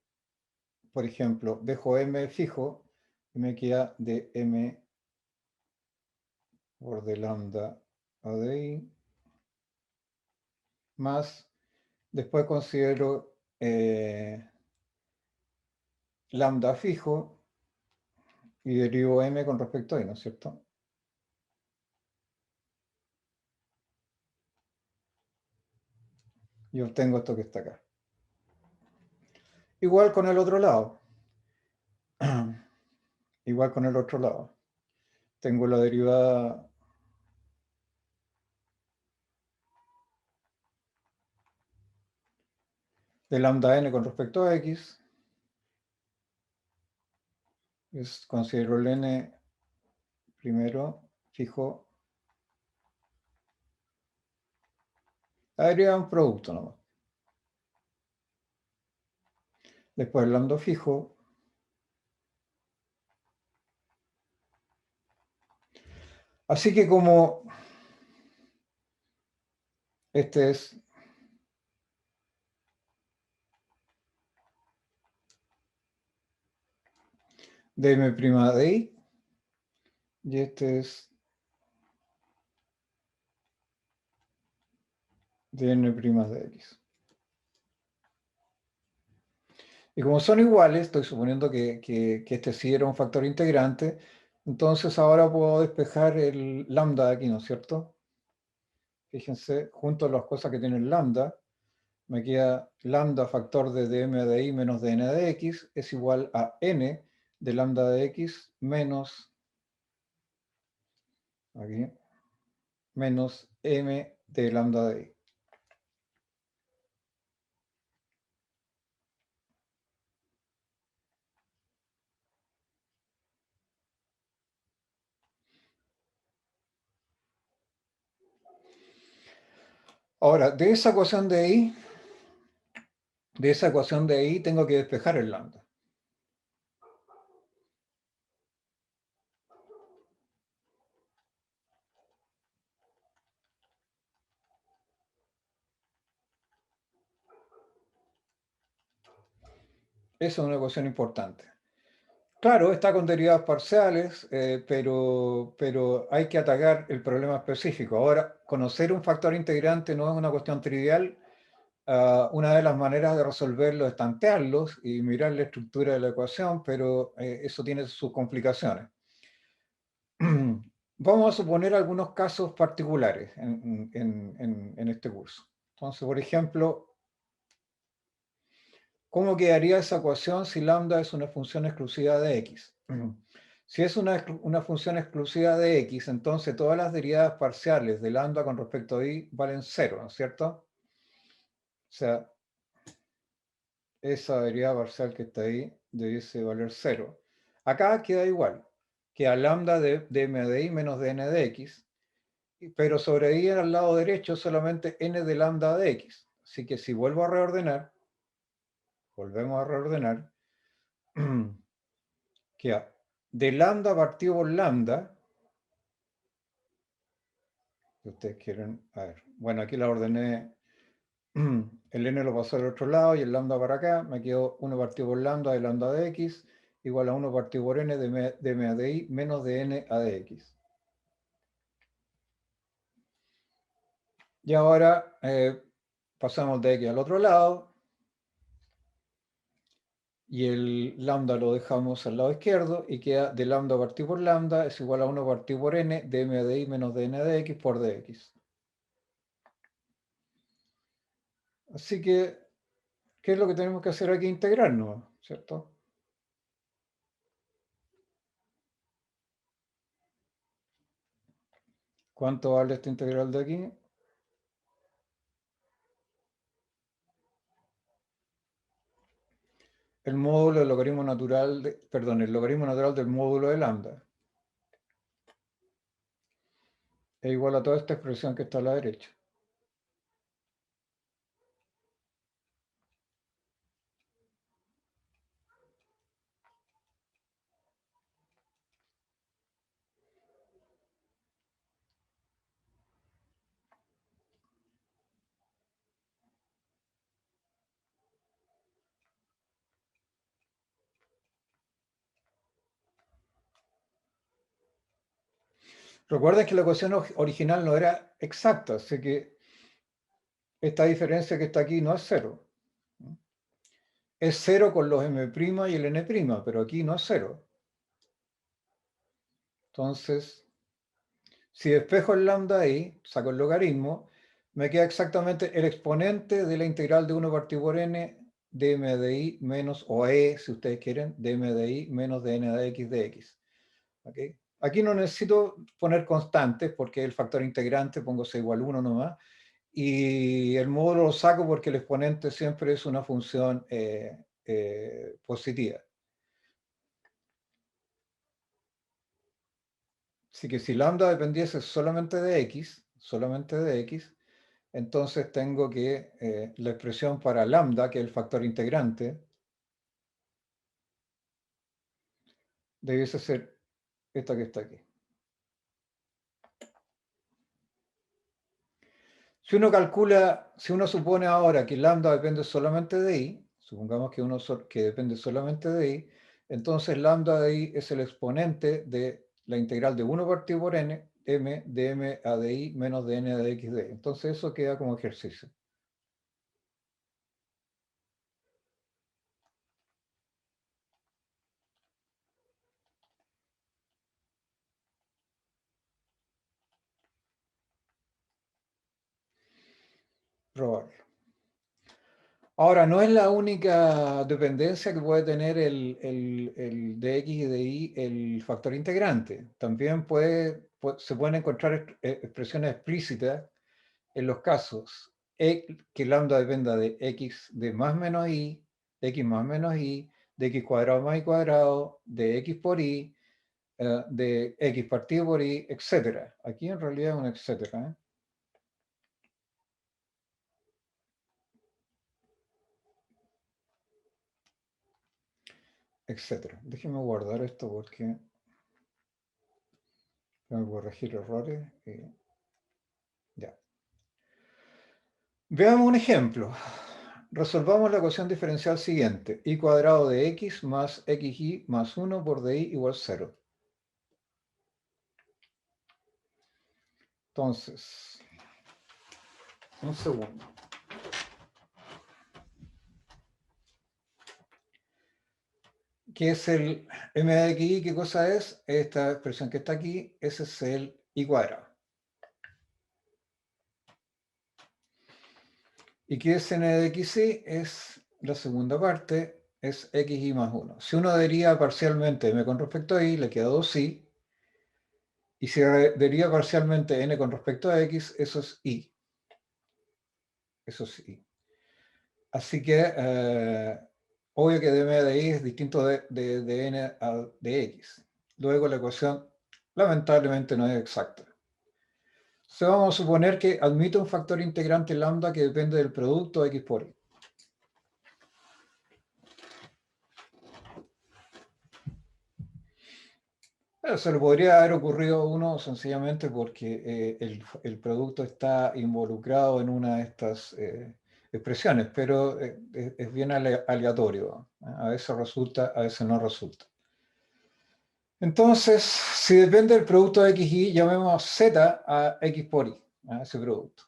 por ejemplo, dejo m fijo, y me queda de m por de lambda a de i, más, después considero lambda fijo y derivo m con respecto a i, ¿no es cierto? Y obtengo esto que está acá. Igual con el otro lado. Igual con el otro lado. Tengo la derivada de lambda n con respecto a x. Considero el n primero, fijo. La derivada es un producto nomás. Después el lambda fijo. Así que como este es dm' de i y este es dn' de x. Y como son iguales, estoy suponiendo que este sí era un factor integrante, entonces ahora puedo despejar el lambda de aquí, ¿no es cierto? Fíjense, junto a las cosas que tienen lambda, me queda lambda factor de dm de i menos dn de x es igual a n de lambda de x menos, aquí, menos m de lambda de i. Ahora, de esa ecuación de i tengo que despejar el lambda. Esa es una ecuación importante. Claro, está con derivadas parciales, pero hay que atacar el problema específico. Ahora, conocer un factor integrante no es una cuestión trivial. Una de las maneras de resolverlo es tantearlos y mirar la estructura de la ecuación, pero eso tiene sus complicaciones. Vamos a suponer algunos casos particulares en este curso. Entonces, por ejemplo, ¿cómo quedaría esa ecuación si lambda es una función exclusiva de x? Si es una función exclusiva de x, entonces todas las derivadas parciales de lambda con respecto a y valen cero, ¿no es cierto? O sea, esa derivada parcial que está ahí debiese valer cero. Acá queda igual, queda lambda de m de i menos de n de x, pero sobre i al lado derecho solamente n de lambda de x. Así que si vuelvo a reordenar, volvemos a reordenar, queda de lambda partido por lambda, si ustedes quieren, a ver, bueno, aquí la ordené, el n lo pasó al otro lado y el lambda para acá, me quedó 1 partido por lambda de lambda de x igual a 1 partido por n de m a de i menos de n a de x. Y ahora pasamos de x al otro lado y el lambda lo dejamos al lado izquierdo y queda de lambda partido por lambda es igual a 1 partido por n de m a de i menos de n a de x por dx. Así que, ¿qué es lo que tenemos que hacer aquí? Integrarnos, ¿cierto? ¿Cuánto vale esta integral de aquí? el módulo del logaritmo natural, el logaritmo natural del módulo de lambda. Es igual a toda esta expresión que está a la derecha. Recuerden que la ecuación original no era exacta, así que esta diferencia que está aquí no es cero. Es cero con los m' y el n', pero aquí no es cero. Entonces, si despejo el lambda ahí, saco el logaritmo, me queda exactamente el exponente de la integral de 1 partido por n dm de i menos, o e, si ustedes quieren, dm de i menos dn de x de x. ¿Okay? Aquí no necesito poner constantes porque el factor integrante pongo c igual 1 nomás. Y el módulo lo saco porque el exponente siempre es una función positiva. Así que si lambda dependiese solamente de x, entonces tengo que la expresión para lambda, que es el factor integrante, debiese ser esta que está aquí. Si uno supone ahora que lambda depende solamente de i, supongamos que depende solamente de i, entonces lambda de i es el exponente de la integral de 1 partido por n, m de m a de i menos de n de x de i. Entonces eso queda como ejercicio. Probarlo. Ahora, no es la única dependencia que puede tener el de x y de y el factor integrante. También se pueden encontrar expresiones explícitas en los casos que lambda dependa de x de más menos y, de x más menos y, de x cuadrado más y cuadrado, de x por y, de x partido por y, etc. Aquí en realidad es un etcétera. Etcétera. Déjenme guardar esto porque tengo que corregir errores. Ya. Veamos un ejemplo. Resolvamos la ecuación diferencial siguiente. Y cuadrado de x más xy más 1 por dy igual 0. Entonces, un segundo. ¿Qué es el m de xy? ¿Qué cosa es? Esta expresión que está aquí, ese es el y cuadrado. ¿Y qué es n de xy? Es la segunda parte, es xy más 1. Si uno deriva parcialmente m con respecto a y, le queda 2y. Y si deriva parcialmente n con respecto a x, eso es y. Eso es y. Así que, obvio que dm de y es distinto de n a de x. Luego la ecuación, lamentablemente, no es exacta. Entonces vamos a suponer que admite un factor integrante lambda que depende del producto x por y. Se le podría haber ocurrido a uno sencillamente porque el producto está involucrado en una de estas expresiones, pero es bien aleatorio. A veces resulta, a veces no resulta. Entonces, si depende del producto de x y, llamemos z a x por y, a ese producto.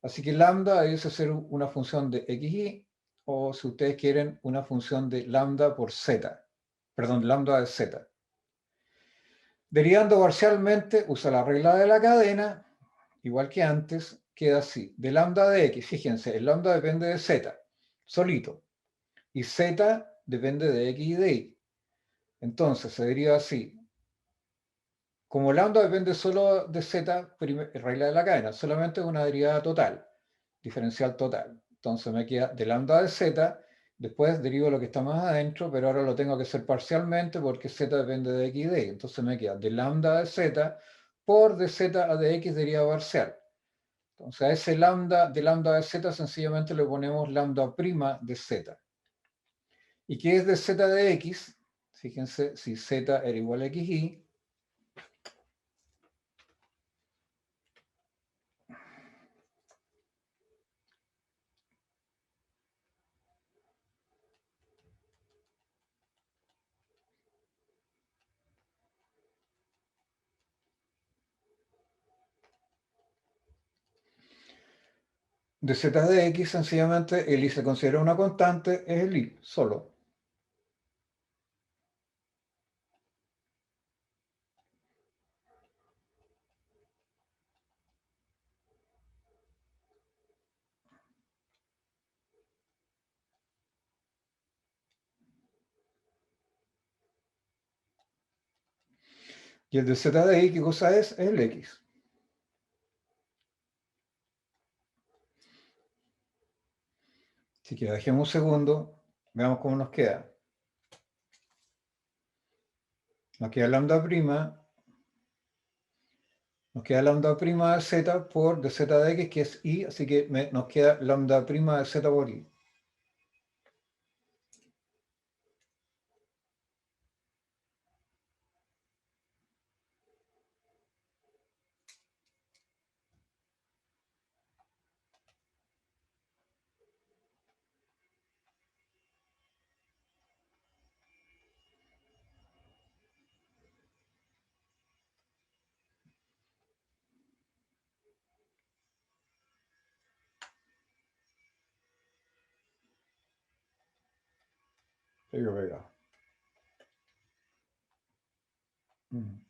Así que lambda debe ser una función de xy, o si ustedes quieren, una función de lambda por z. Perdón, lambda de z. Derivando parcialmente, usa la regla de la cadena, igual que antes, queda así. De lambda de x, fíjense, el lambda depende de z, solito. Y z depende de x y de y. Entonces, se deriva así. Como lambda depende solo de z, regla de la cadena, solamente una derivada total, diferencial total. Entonces me queda de lambda de z, Después derivo lo que está más adentro, pero ahora lo tengo que hacer parcialmente porque z depende de x y de y. Entonces me queda de lambda de z por de z a de x derivada parcial. Entonces a ese lambda de lambda de z sencillamente le ponemos lambda prima de z. ¿Y qué es de z de x? Fíjense, si z era igual a xy, de z de x, sencillamente el y se considera una constante, es el y, solo. Y el de z de y, ¿qué cosa es? Es el x. Así que dejemos un segundo, veamos cómo nos queda. Nos queda lambda prima, de z por de z de x, que es y, así que nos queda lambda prima de z por y. Pega, pega. Mm.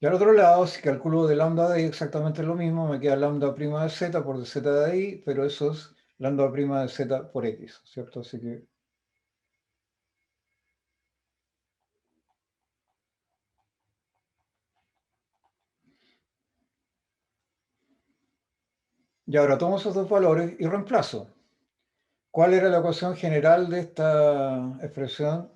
Y al otro lado, si calculo de lambda de y exactamente lo mismo, me queda lambda prima de z por de z de y, pero eso es lambda prima de z por x, ¿cierto? Así que y ahora tomo esos dos valores y reemplazo. ¿Cuál era la ecuación general de esta expresión?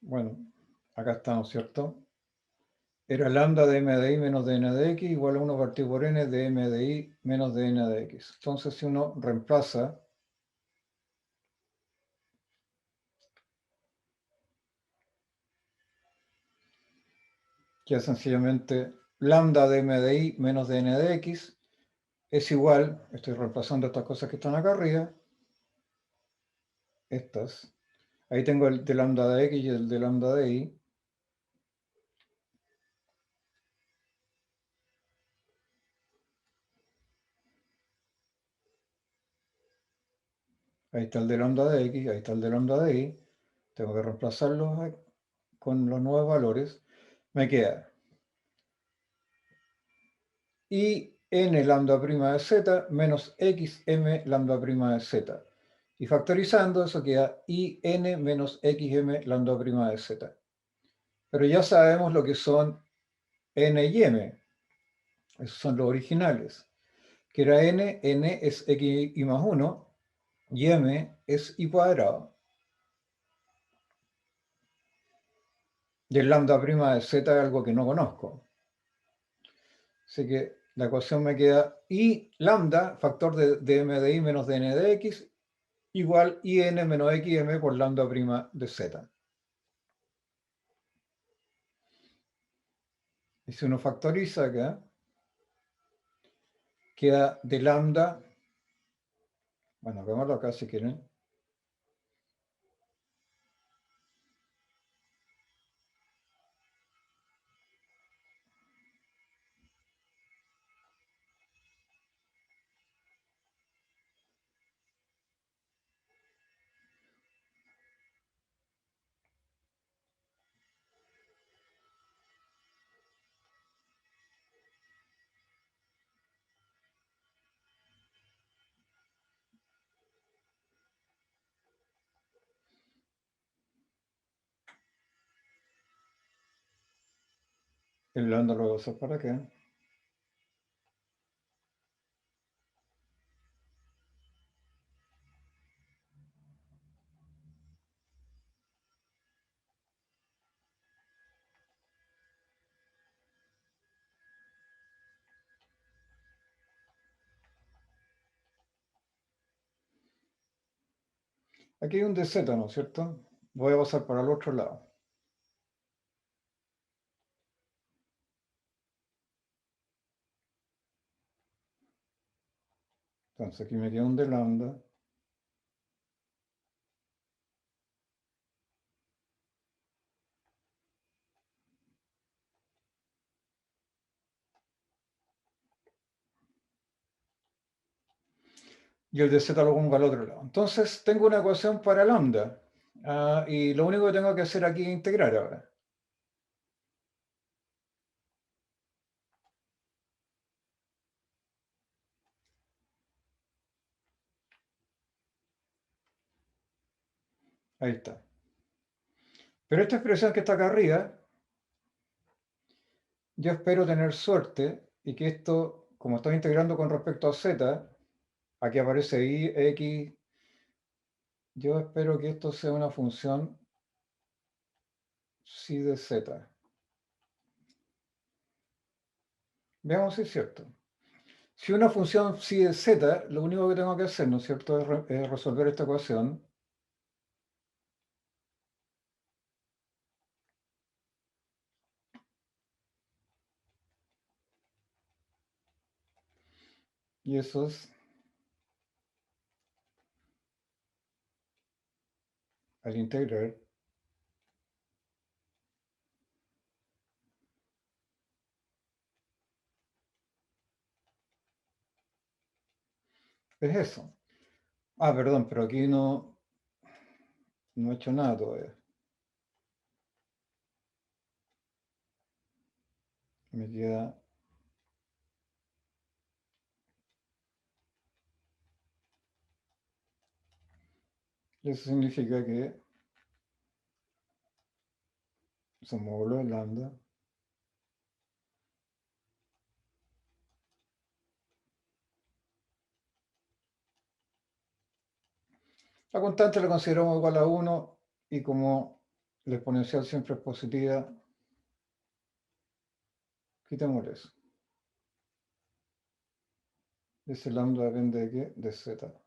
Bueno, acá estamos, ¿cierto? Era lambda de m de i menos de n de x igual a 1 partido por n de m de i menos de n de x. Entonces, si uno reemplaza, que es sencillamente lambda de m de i menos de n de x, es igual, estoy reemplazando estas cosas que están acá arriba, estas. Ahí tengo el de lambda de x y el de lambda de y. Ahí está el de lambda de x, ahí está el de lambda de y. Tengo que reemplazarlos con los nuevos valores. Me queda y n lambda prima de z menos xm lambda prima de z. Y factorizando eso queda i n menos xm lambda prima de z. Pero ya sabemos lo que son n y m. Esos son los originales. Que era n es x y más 1 y m es y cuadrado. Y el lambda prima de z es algo que no conozco. Así que la ecuación me queda i lambda, factor de m de i menos de n de x, igual in menos xm por lambda prima de z. Y si uno factoriza acá, queda de lambda, bueno, hagámoslo acá si quieren, El lambda lo voy a usar para qué. Aquí hay un dz, ¿no es cierto? Voy a pasar para el otro lado. Entonces aquí me queda un d lambda. Y el dz lo pongo al otro lado. Entonces tengo una ecuación para lambda. Y lo único que tengo que hacer aquí es integrar ahora. Ahí está. Pero esta expresión que está acá arriba, yo espero tener suerte y que esto, como estoy integrando con respecto a z, aquí aparece y, x, yo espero que esto sea una función psi de z. Veamos si es cierto. Si una función psi de z, lo único que tengo que hacer, ¿no es cierto?, es resolver esta ecuación. Y eso es al integrar. Es eso. Perdón, pero aquí no he hecho nada todavía. Me queda... Eso significa que su módulo de lambda. La constante la consideramos igual a 1 y como la exponencial siempre es positiva, quitemos eso. Ese lambda depende de qué? De z.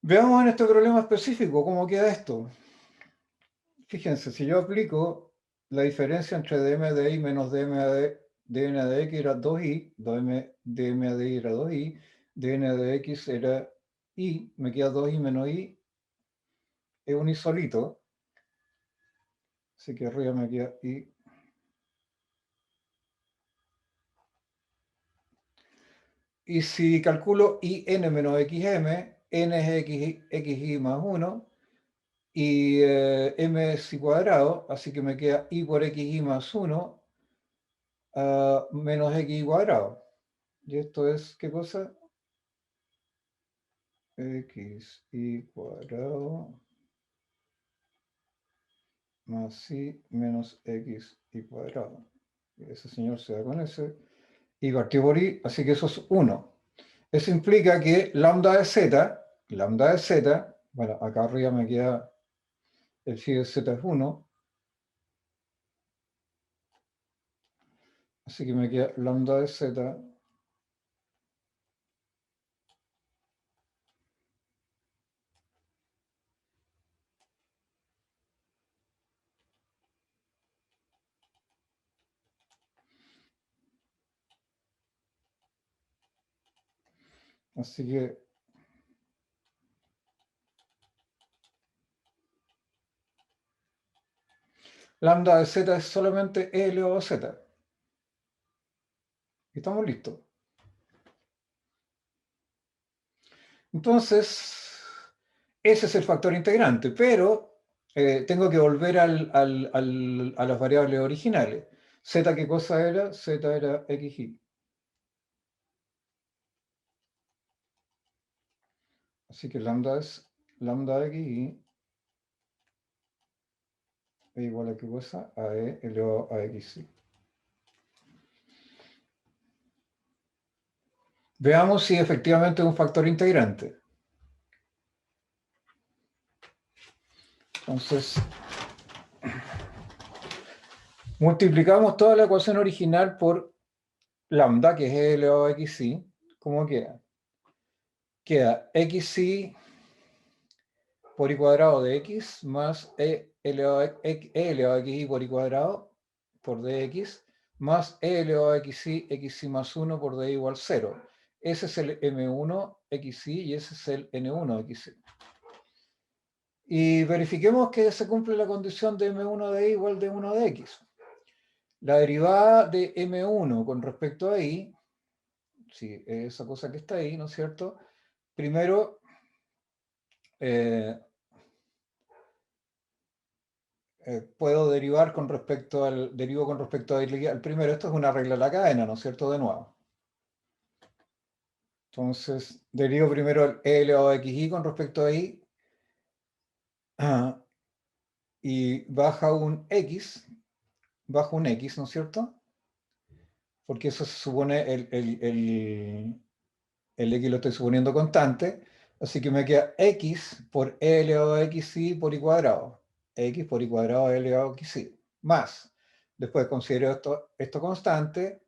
Veamos en este problema específico cómo queda esto. Fíjense, si yo aplico la diferencia entre dm de i menos dm de x era 2i, dm de i era 2i, dm de x era i, me queda 2i menos i, es un i solito, así que arriba me queda i. Y si calculo in menos xm, n es xi más 1, y m es i cuadrado, así que me queda i por xi más 1 menos xi cuadrado. Y esto es, ¿qué cosa? Xi cuadrado más i menos xi cuadrado. Ese señor se da con ese. Y partió por i, así que eso es 1. Eso implica que lambda de z, bueno, acá arriba me queda el phi de z es 1, así que me queda lambda de z así que lambda de z es solamente e elevado a z. Y estamos listos. Entonces, ese es el factor integrante, pero tengo que volver a las variables originales. Z, ¿qué cosa era? Z era xy. Así que lambda es lambda xy E igual a qué cosa, a E elevado a XI. Veamos si efectivamente es un factor integrante. Entonces, multiplicamos toda la ecuación original por lambda, que es E elevado a XI. ¿Cómo queda? Queda XI por I cuadrado de X más E elevado a XI por I cuadrado por dx más E elevado a XI más 1 por d igual 0. Ese es el M1 XI y ese es el N1 XI. Y verifiquemos que se cumple la condición de M1 de I igual de 1 de X. La derivada de M1 con respecto a I, sí, esa cosa que está ahí, ¿no es cierto? Primero, puedo derivar con respecto derivo con respecto al primero. Esto es una regla de la cadena, ¿no es cierto? De nuevo. Entonces, derivo primero el E elevado a XI con respecto a I, y baja un X, ¿no es cierto? Porque eso se supone el X lo estoy suponiendo constante, así que me queda X por E elevado a XI por I cuadrado. X por I cuadrado E elevado a XI. Más. Después considero esto constante,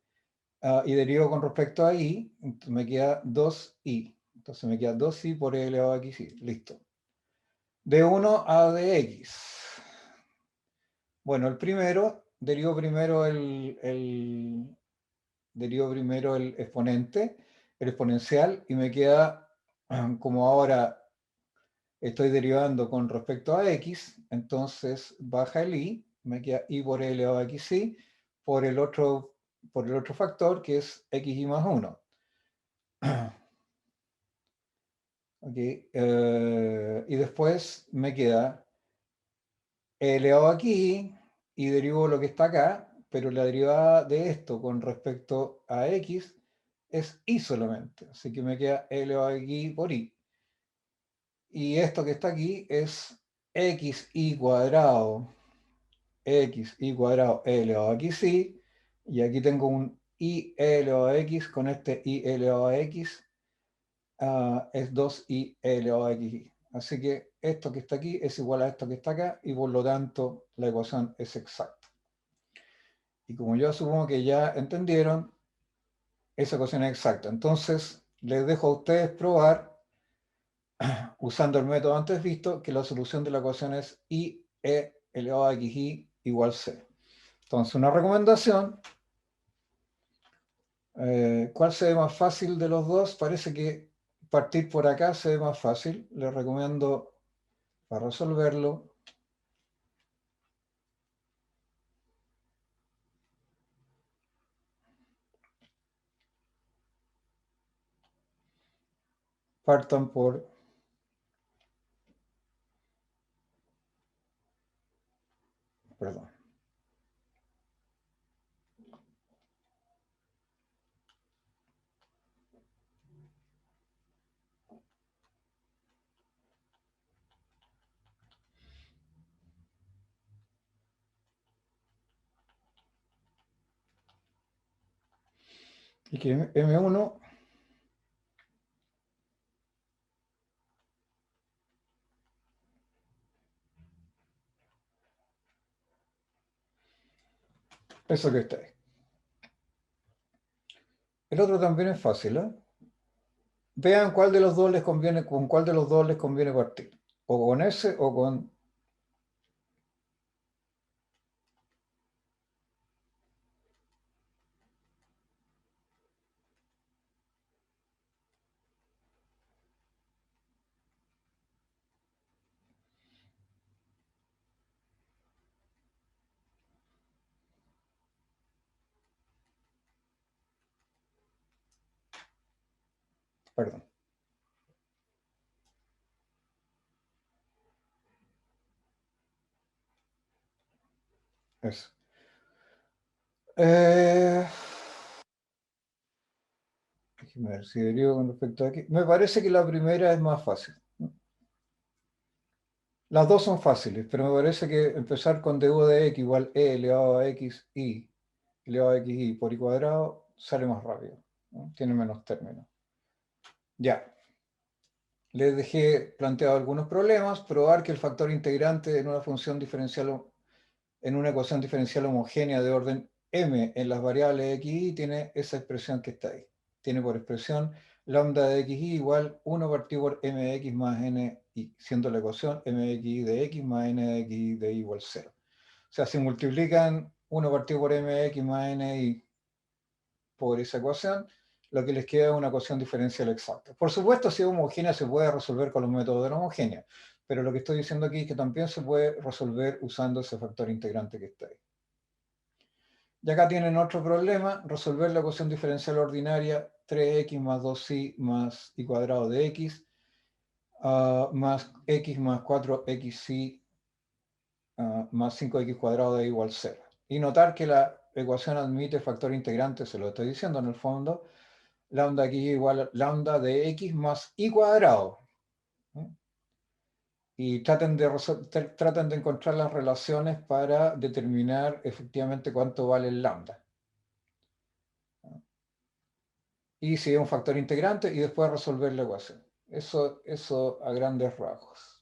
y derivo con respecto a I, entonces me queda 2i. Entonces me queda 2i por E elevado a XI. Listo. De 1 a dx. Bueno, el primero, derivo primero el exponente, el exponencial, y me queda, como ahora estoy derivando con respecto a x, entonces baja el i, me queda i por e elevado a xi, por el otro factor, que es xi más 1. Okay. Y después me queda e elevado aquí y derivo lo que está acá, pero la derivada de esto con respecto a x es y solamente. Así que me queda e elevado aquí por y. Y esto que está aquí es xy cuadrado, xy cuadrado e elevado a xy. Y aquí tengo un i e elevado a x con este i elevado a x. Es 2i elevado a xy. Así que esto que está aquí es igual a esto que está acá y por lo tanto la ecuación es exacta. Y como yo supongo que ya entendieron, esa ecuación es exacta. Entonces, les dejo a ustedes probar, usando el método antes visto, que la solución de la ecuación es i e elevado a xy igual c. Entonces, una recomendación, ¿cuál se ve más fácil de los dos? Parece que partir por acá se ve más fácil. Les recomiendo, para resolverlo, partan por, perdón, y que M1, eso que está ahí. El otro también es fácil, ¿eh? Vean cuál de los dos les conviene, con cuál de los dos les conviene partir. O con ese o con, perdón, eso. Eh, Déjeme ver si derivo con respecto a aquí. Me parece que la primera es más fácil. Las dos son fáciles, pero me parece que empezar con du de x igual e elevado a x y elevado a x y por y cuadrado sale más rápido, ¿no? Tiene menos términos. Ya, les dejé planteado algunos problemas. Probar que el factor integrante en una función diferencial, en una ecuación diferencial homogénea de orden m en las variables x y tiene esa expresión que está ahí. Tiene por expresión lambda de xy igual 1 partido por mx más ni, siendo la ecuación mxy de x más n de xy de y igual 0. O sea, si multiplican 1 partido por mx más ni por esa ecuación, lo que les queda es una ecuación diferencial exacta. Por supuesto, si es homogénea, se puede resolver con los métodos de la homogénea, pero lo que estoy diciendo aquí es que también se puede resolver usando ese factor integrante que está ahí. Y acá tienen otro problema, resolver la ecuación diferencial ordinaria 3x más 2y más y cuadrado de x más x más 4xy más 5x cuadrado de igual 0. Y notar que la ecuación admite factor integrante, se lo estoy diciendo en el fondo, lambda aquí igual a lambda de x más y cuadrado. Y traten de encontrar las relaciones para determinar efectivamente cuánto vale el lambda. Y si es un factor integrante y después resolver la ecuación. Eso a grandes rasgos.